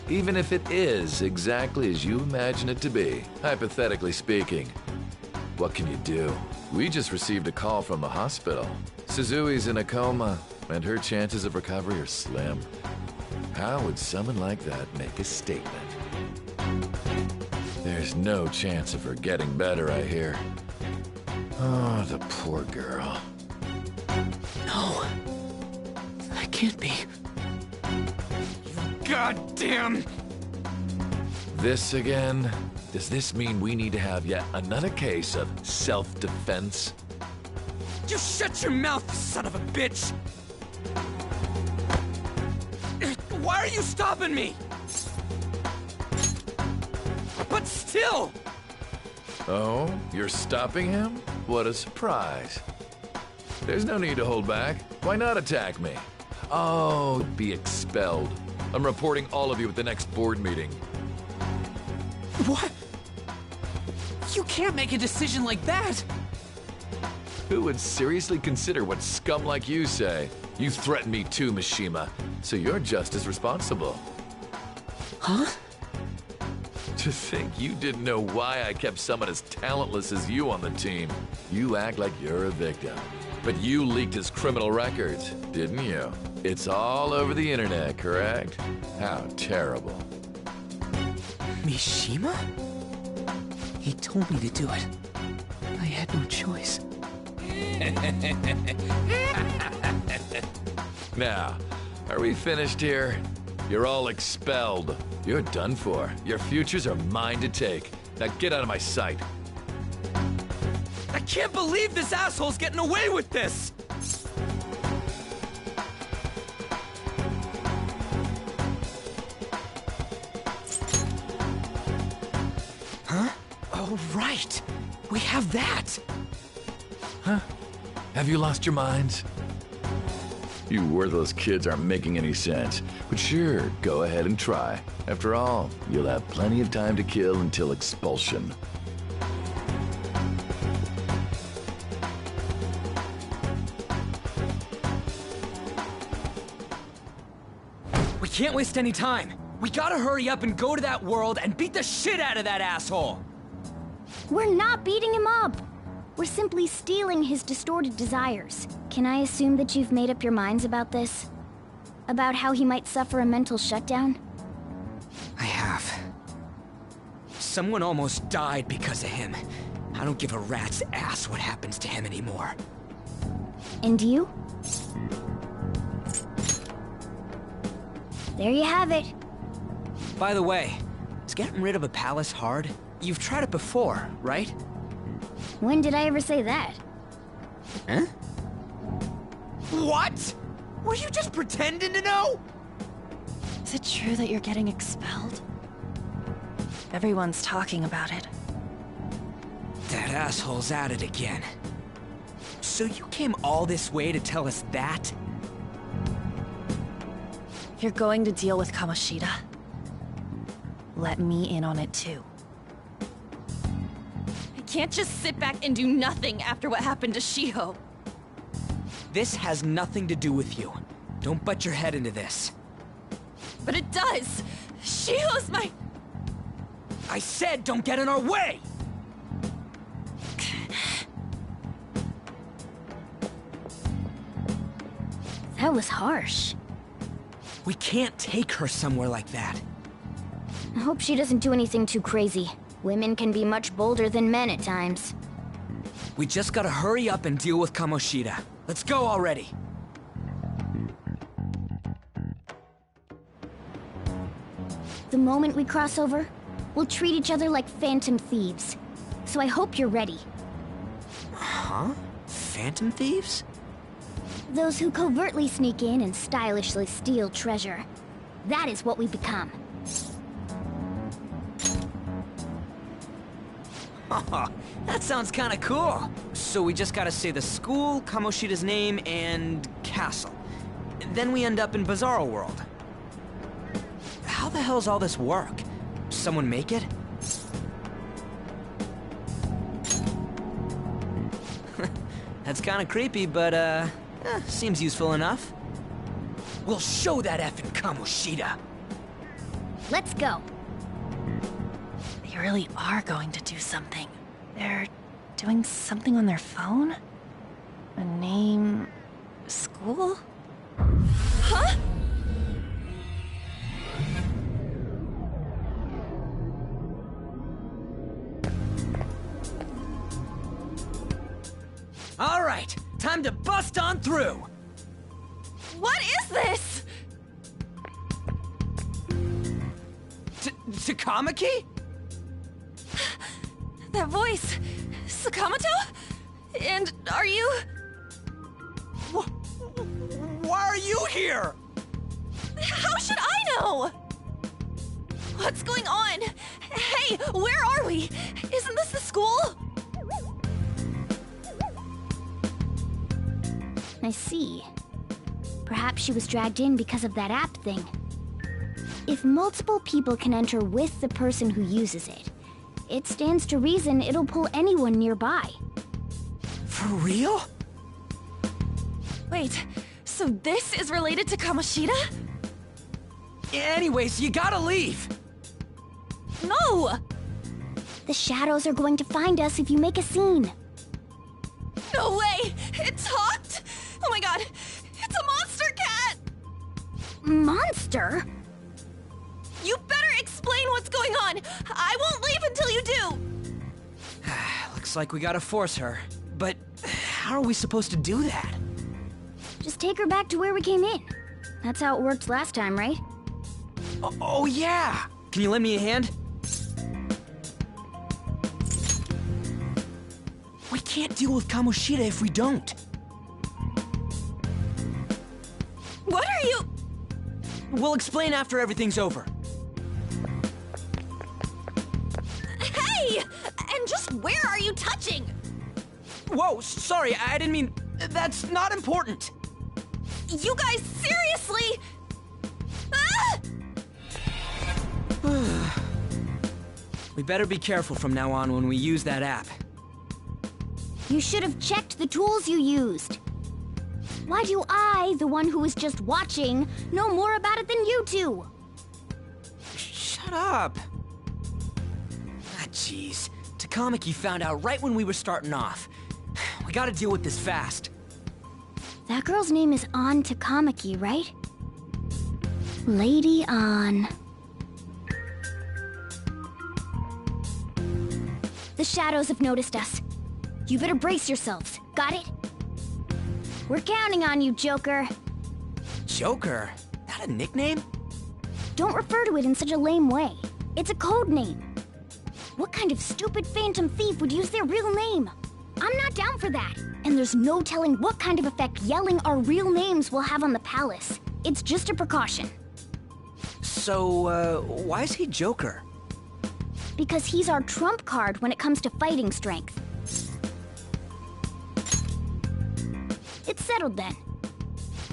Even if it is exactly as you imagine it to be, hypothetically speaking, what can you do? We just received a call from the hospital. Suzui's in a coma, and her chances of recovery are slim. How would someone like that make a statement? There's no chance of her getting better, I hear. Oh, the poor girl. No. That can't be. Goddamn! This again? Does this mean we need to have yet another case of self-defense? You shut your mouth, son of a bitch! Why are you stopping me? But still! Oh, you're stopping him? What a surprise. There's no need to hold back. Why not attack me? Oh, be expelled. I'm reporting all of you at the next board meeting. What? You can't make a decision like that! Who would seriously consider what scum like you say? You threatened me too, Mishima, so you're just as responsible. Huh? To think you didn't know why I kept someone as talentless as you on the team. You act like you're a victim. But you leaked his criminal records, didn't you? It's all over the internet, correct? How terrible. Mishima? He told me to do it. I had no choice. Now, are we finished here? You're all expelled. You're done for. Your futures are mine to take. Now get out of my sight. I can't believe this asshole's getting away with this! Huh? Oh, right. We have that. Huh? Have you lost your minds? You worthless kids aren't making any sense. But sure, go ahead and try. After all, you'll have plenty of time to kill until expulsion. We can't waste any time. We gotta hurry up and go to that world and beat the shit out of that asshole! We're not beating him up. We're simply stealing his distorted desires. Can I assume that you've made up your minds about this? About how he might suffer a mental shutdown? I have. Someone almost died because of him. I don't give a rat's ass what happens to him anymore. And you? There you have it. By the way, is getting rid of a palace hard? You've tried it before, right? When did I ever say that? Huh? What? Were you just pretending to know? Is it true that you're getting expelled? Everyone's talking about it. That asshole's at it again. So you came all this way to tell us that? You're going to deal with Kamoshida. Let me in on it too. I can't just sit back and do nothing after what happened to Shiho. This has nothing to do with you. Don't butt your head into this. But it does! Shiho's my... I said don't get in our way! That was harsh. We can't take her somewhere like that. I hope she doesn't do anything too crazy. Women can be much bolder than men at times. We just gotta hurry up and deal with Kamoshida. Let's go already! The moment we cross over, we'll treat each other like phantom thieves. So I hope you're ready. Huh? Phantom thieves? Those who covertly sneak in and stylishly steal treasure. That is what we become. That sounds kinda cool. So we just gotta say the school, Kamoshida's name, and castle. Then we end up in Bizarro World. How the hell's all this work? Someone make it? That's kinda creepy, but seems useful enough. We'll show that effing Kamoshida. Let's go. They really are going to do something. They're doing something on their phone? A name... school? Huh? All right, time to bust on through. What is this? Takamaki? That voice... Sakamoto? And are you... Why are you here? How should I know? What's going on? Hey, Hey, where are we? Isn't this the school? I see. Perhaps she was dragged in because of that app thing. If multiple people can enter with the person who uses it, it stands to reason it'll pull anyone nearby. For real? Wait, so this is related to Kamoshida? Anyways, you gotta leave! No! The shadows are going to find us if you make a scene. No way! It talked? Oh my god, it's a monster cat! Monster? You better explain what's going on! I won't leave until you do! Looks like we gotta force her. But how are we supposed to do that? Just take her back to where we came in. That's how it worked last time, right? Oh yeah! Can you lend me a hand? We can't deal with Kamoshida if we don't. What are you... We'll explain after everything's over. Hey! And just where are you touching? Whoa, sorry, I didn't mean... That's not important. You guys, seriously? Ah! We better be careful from now on when we use that app. You should have checked the tools you used. Why do I, the one who was just watching, know more about it than you two? Shut up. Jeez. Takamaki found out right when we were starting off. We gotta deal with this fast. That girl's name is An Takamaki, right? Lady An. The shadows have noticed us. You better brace yourselves. Got it? We're counting on you, Joker. Joker? That a nickname? Don't refer to it in such a lame way. It's a code name. What kind of stupid phantom thief would use their real name? I'm not down for that. And there's no telling what kind of effect yelling our real names will have on the palace. It's just a precaution. So, why is he Joker? Because he's our trump card when it comes to fighting strength. It's settled then.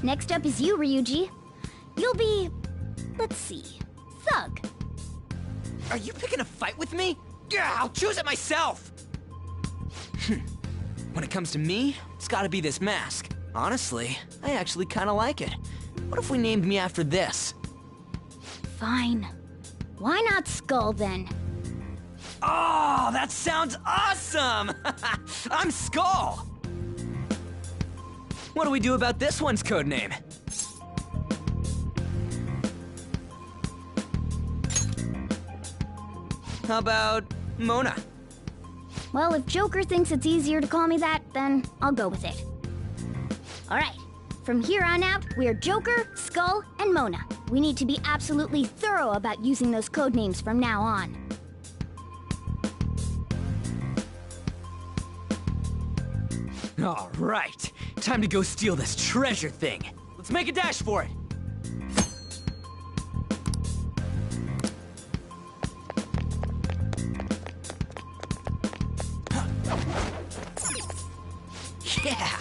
Next up is you, Ryuji. You'll be... let's see... Thug. Are you picking a fight with me? Yeah, I'll choose it myself! When it comes to me, it's gotta be this mask. Honestly, I actually kinda like it. What if we named me after this? Fine. Why not Skull, then? Oh, that sounds awesome! I'm Skull! What do we do about this one's codename? How about Mona? Well, if Joker thinks it's easier to call me that, then I'll go with it. Alright, from here on out, we're Joker, Skull, and Mona. We need to be absolutely thorough about using those codenames from now on. Alright, time to go steal this treasure thing. Let's make a dash for it. Yeah!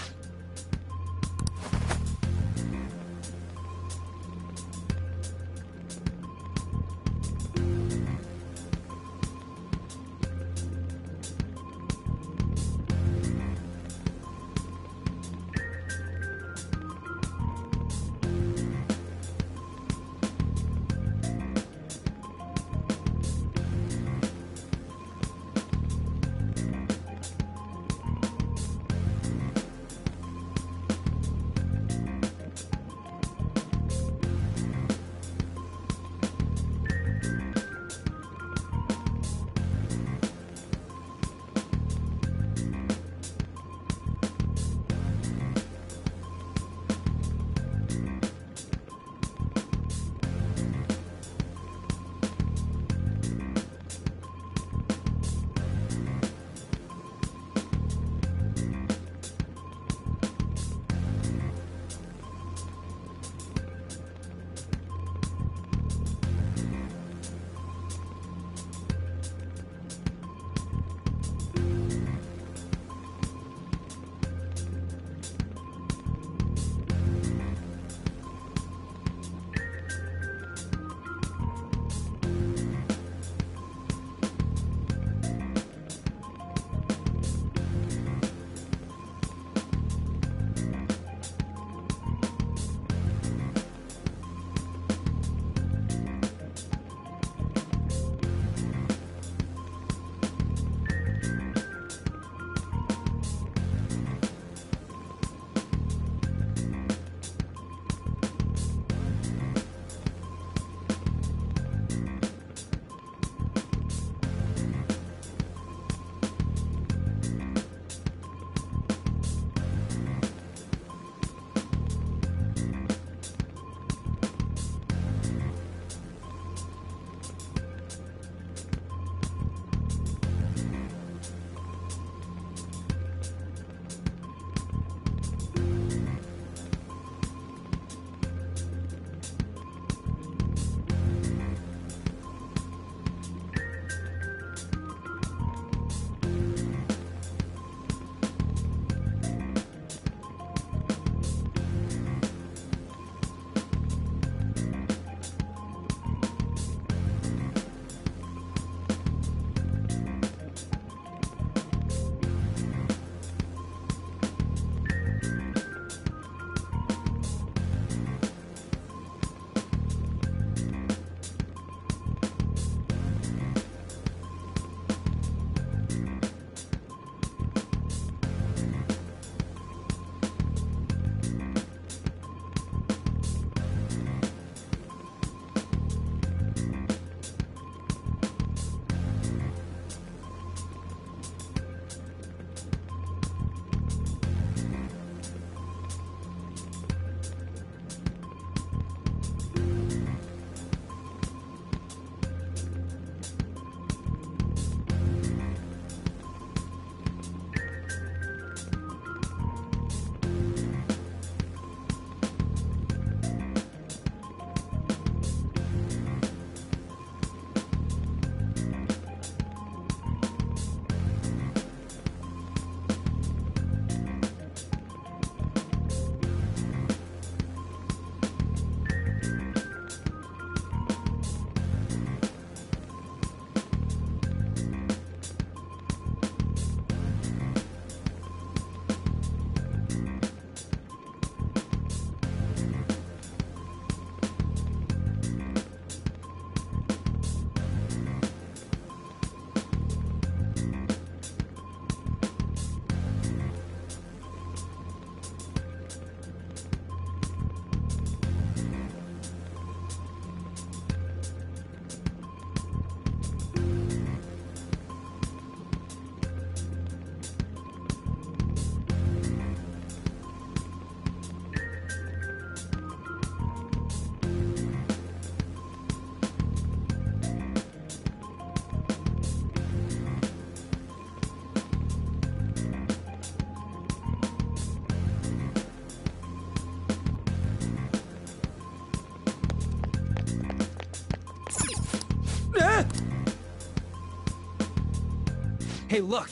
Hey, look!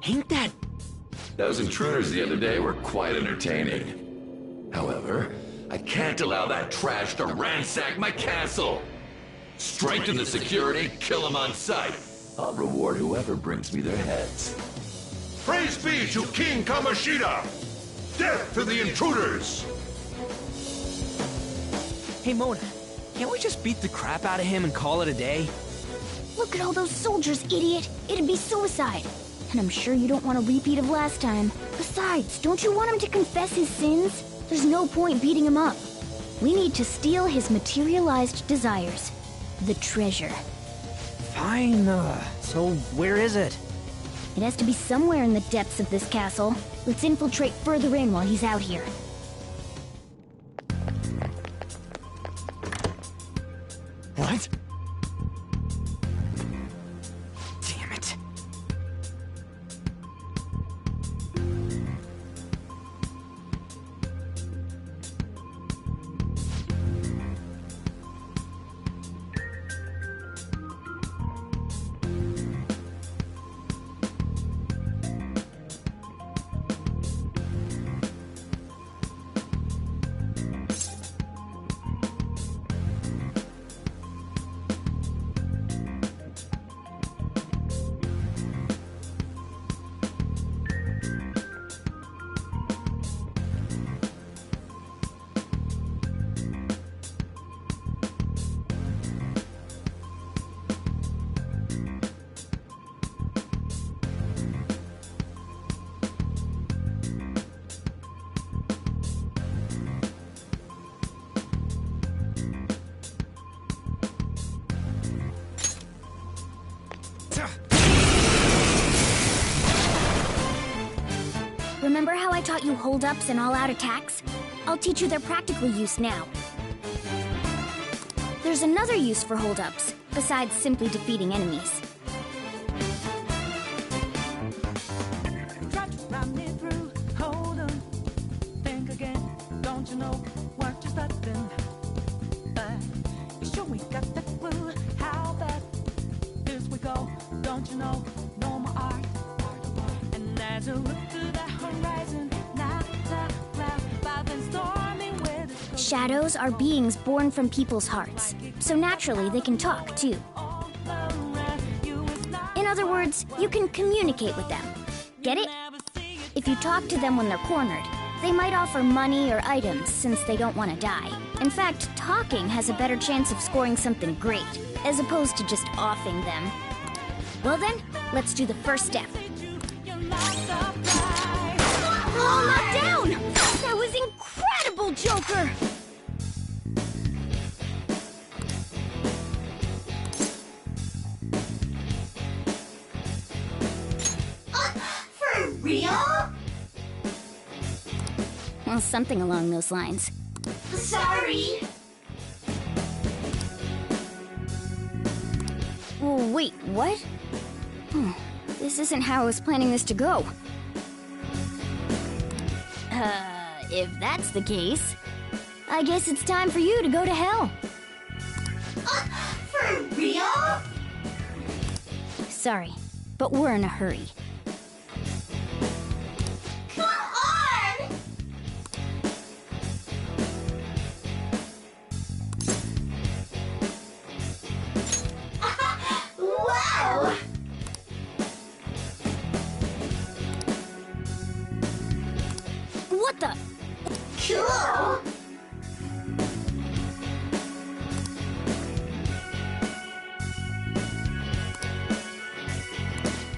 Ain't that... Those intruders the other day were quite entertaining. However, I can't allow that trash to ransack my castle! Strengthen the security, kill them on sight. I'll reward whoever brings me their heads. Praise be to King Kamoshida! Death to the intruders! Hey, Mona, can't we just beat the crap out of him and call it a day? Look at all those soldiers, idiot! It'd be suicide. And I'm sure you don't want a repeat of last time. Besides, don't you want him to confess his sins? There's no point beating him up. We need to steal his materialized desires. The treasure. Fine, so where is it? It has to be somewhere in the depths of this castle. Let's infiltrate further in while he's out here. What? Damn it. Remember how I taught you hold-ups and all-out attacks? I'll teach you their practical use now. There's another use for hold-ups, besides simply defeating enemies. Try to run me through, hold on, think again, don't you know what you're studying? But you sure we got that clue, how bad this we go, don't you know, no more art. And as you look to the horizon, now the cloud been storming with Shadows are beings born from people's hearts, so naturally they can talk too. In other words, you can communicate with them. Get it? If you talk to them when they're cornered, they might offer money or items since they don't want to die. In fact, talking has a better chance of scoring something great, as opposed to just offing them. Well then, let's do the first step. Oh, not down! That was incredible, Joker! For real? Well, something along those lines. Sorry. Oh, wait, what? This isn't how I was planning this to go. If that's the case, I guess it's time for you to go to hell. For real? Sorry, but we're in a hurry. Come on! Wow! What the? Cool!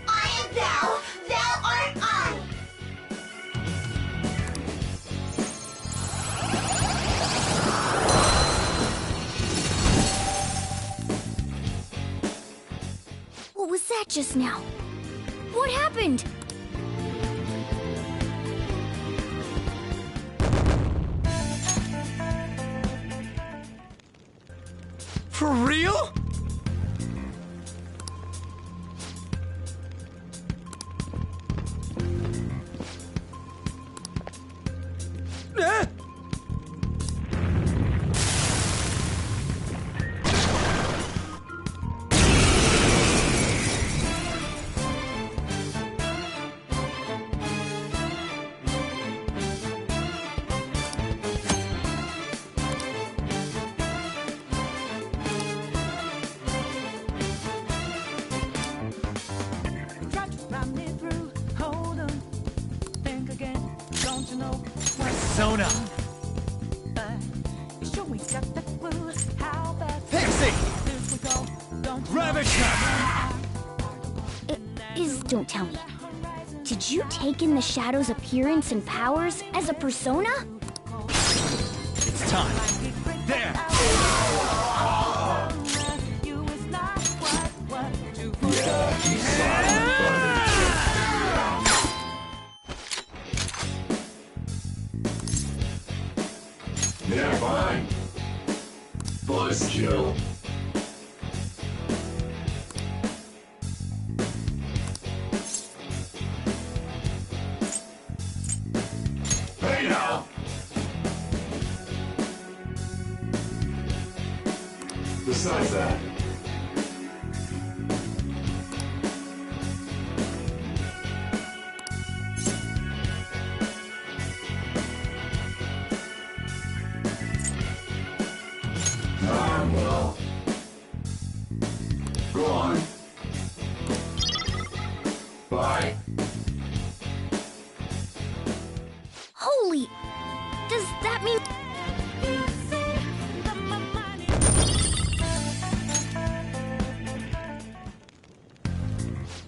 I am thou, thou art I! What was that just now? What happened? For real? persona. Pixie! Ravage her! Don't tell me. Did you take in the Shadow's appearance and powers as a persona? It's time. There! Yeah, fine. Buzz kill. Hey now! Besides that, well, go on. Bye. Holy! Does that mean...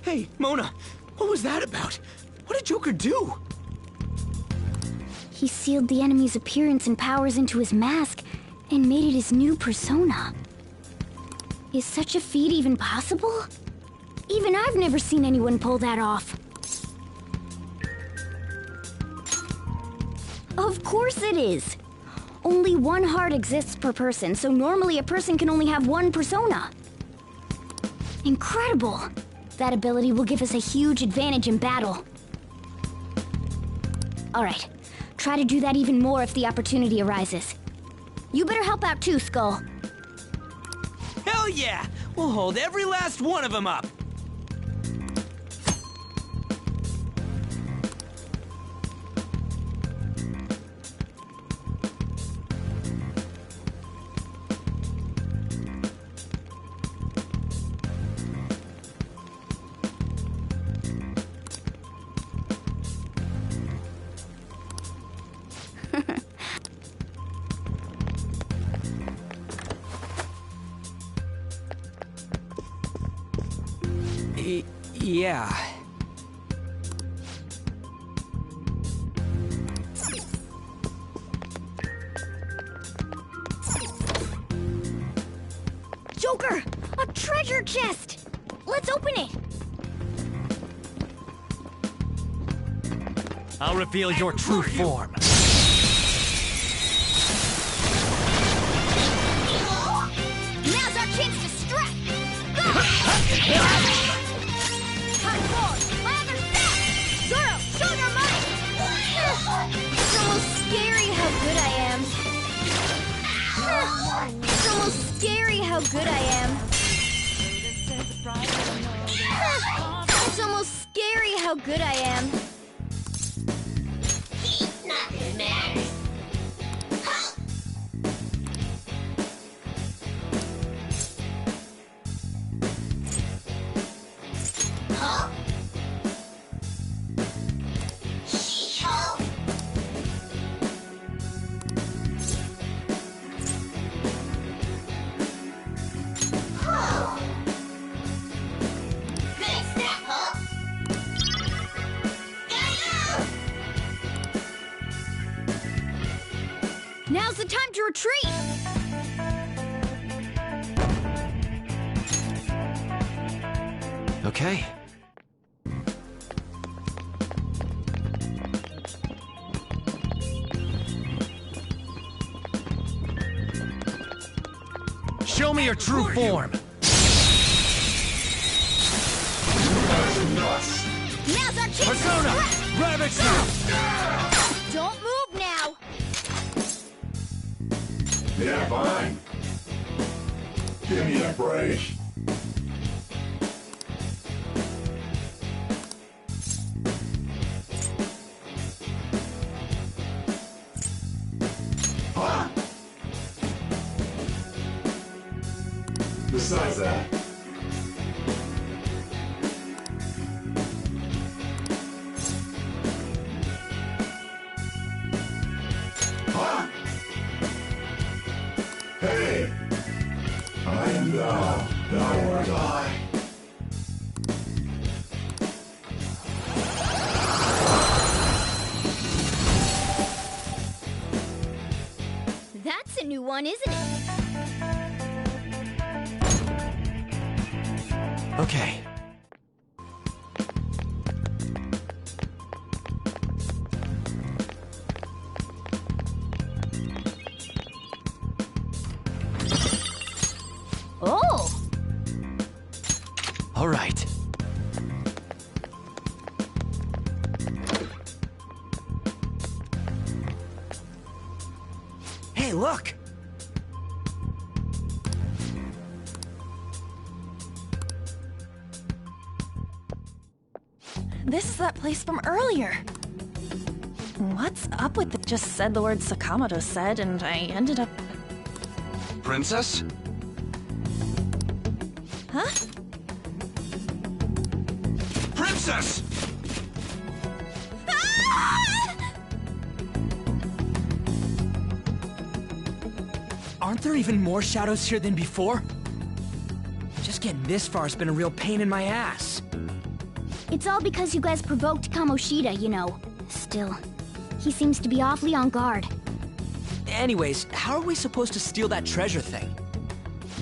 Hey, Mona, what was that about? What did Joker do? He sealed the enemy's appearance and powers into his mask and made it his new persona. Is such a feat even possible? Even I've never seen anyone pull that off. Of course it is. Only one heart exists per person, so normally a person can only have one persona. Incredible! That ability will give us a huge advantage in battle. Alright, try to do that even more if the opportunity arises. You better help out too, Skull. Hell yeah! We'll hold every last one of them up! Yeah. Joker! A treasure chest! Let's open it! I'll reveal your true form. Now's our chance to strike! Go! It's almost scary how good I am. It's almost scary how good I am. It's almost scary how good I am. Nothing matters. Huh? Now's the time to retreat! Okay. Show me your true form. Now's our chance Persona! to strike! Ravage now! Don't move now! yeah, fine. Give me a break. Huh? Besides that, fun, isn't it? Okay. Oh! All right. Hey, look! This is that place from earlier. What's up with it? Just said the word Sakamoto said, and I ended up... Princess? Huh? Princess! Aren't there even more shadows here than before? Just getting this far has been a real pain in my ass. It's all because you guys provoked Kamoshida, you know. Still, he seems to be awfully on guard. Anyways, how are we supposed to steal that treasure thing?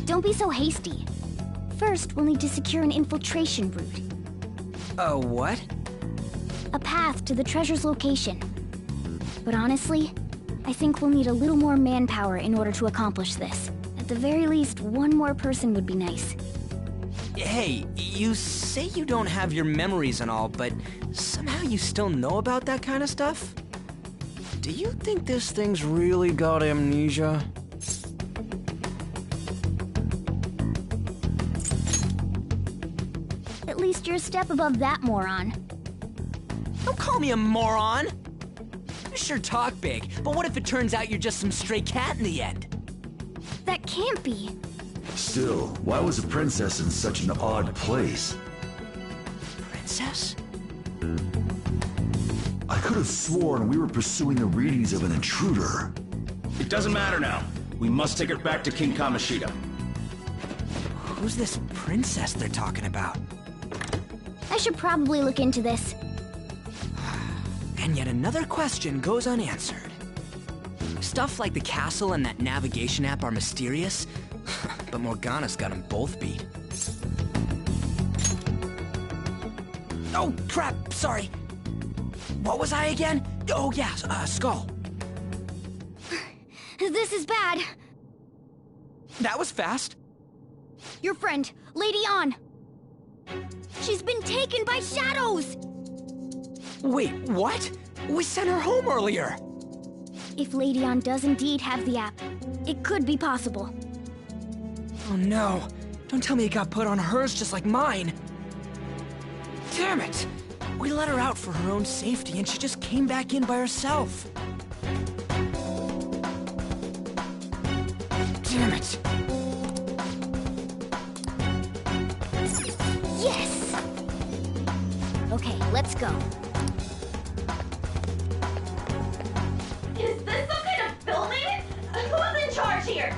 Don't be so hasty. First, we'll need to secure an infiltration route. A what? A path to the treasure's location. But honestly, I think we'll need a little more manpower in order to accomplish this. At the very least, one more person would be nice. Hey, you say you don't have your memories and all, but somehow you still know about that kind of stuff? Do you think this thing's really got amnesia? At least you're a step above that moron. Don't call me a moron! You sure talk big, but what if it turns out you're just some stray cat in the end? That can't be. Still, why was a princess in such an odd place? Princess? I could have sworn we were pursuing the readings of an intruder. It doesn't matter now. We must take her back to King Kamoshida. Who's this princess they're talking about? I should probably look into this. And yet another question goes unanswered. Stuff like the castle and that navigation app are mysterious, but Morgana's got them both beat. Oh, crap, sorry. What was I again? Oh, yeah, Skull. This is bad. That was fast. Your friend, Lady An. She's been taken by shadows! Wait, what? We sent her home earlier. If Lady An does indeed have the app, it could be possible. Oh no. Don't tell me it got put on hers just like mine. Damn it! We let her out for her own safety and she just came back in by herself. Damn it. Yes! Okay, let's go. Is this some kind of filming? Who's in charge here?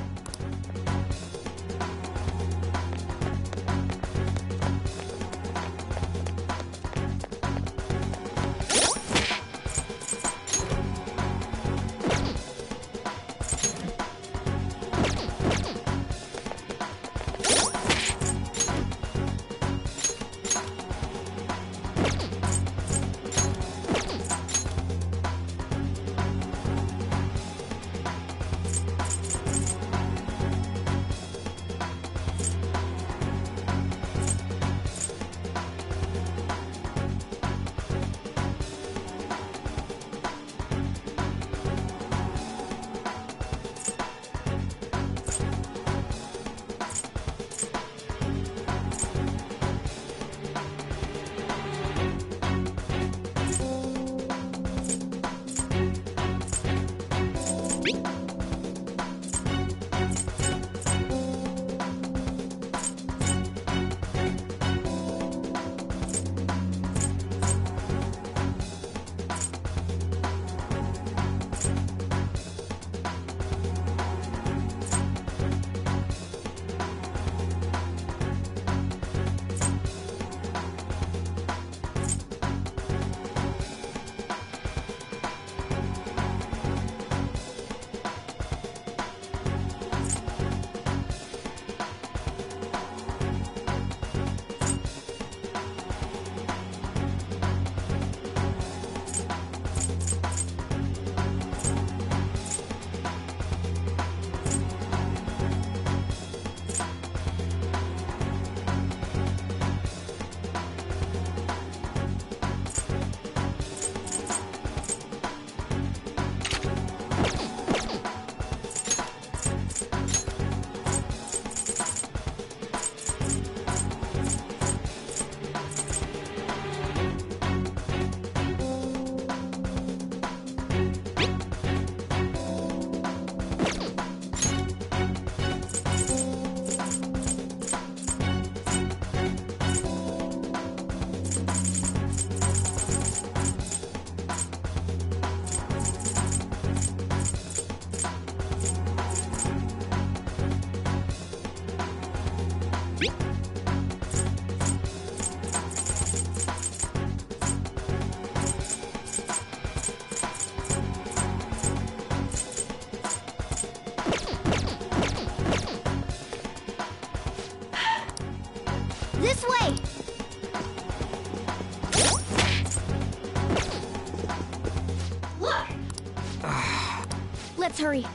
Let's hurry.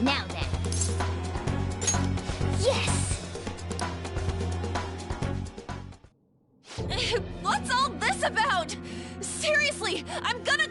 Now then. Yes! What's all this about? Seriously, I'm gonna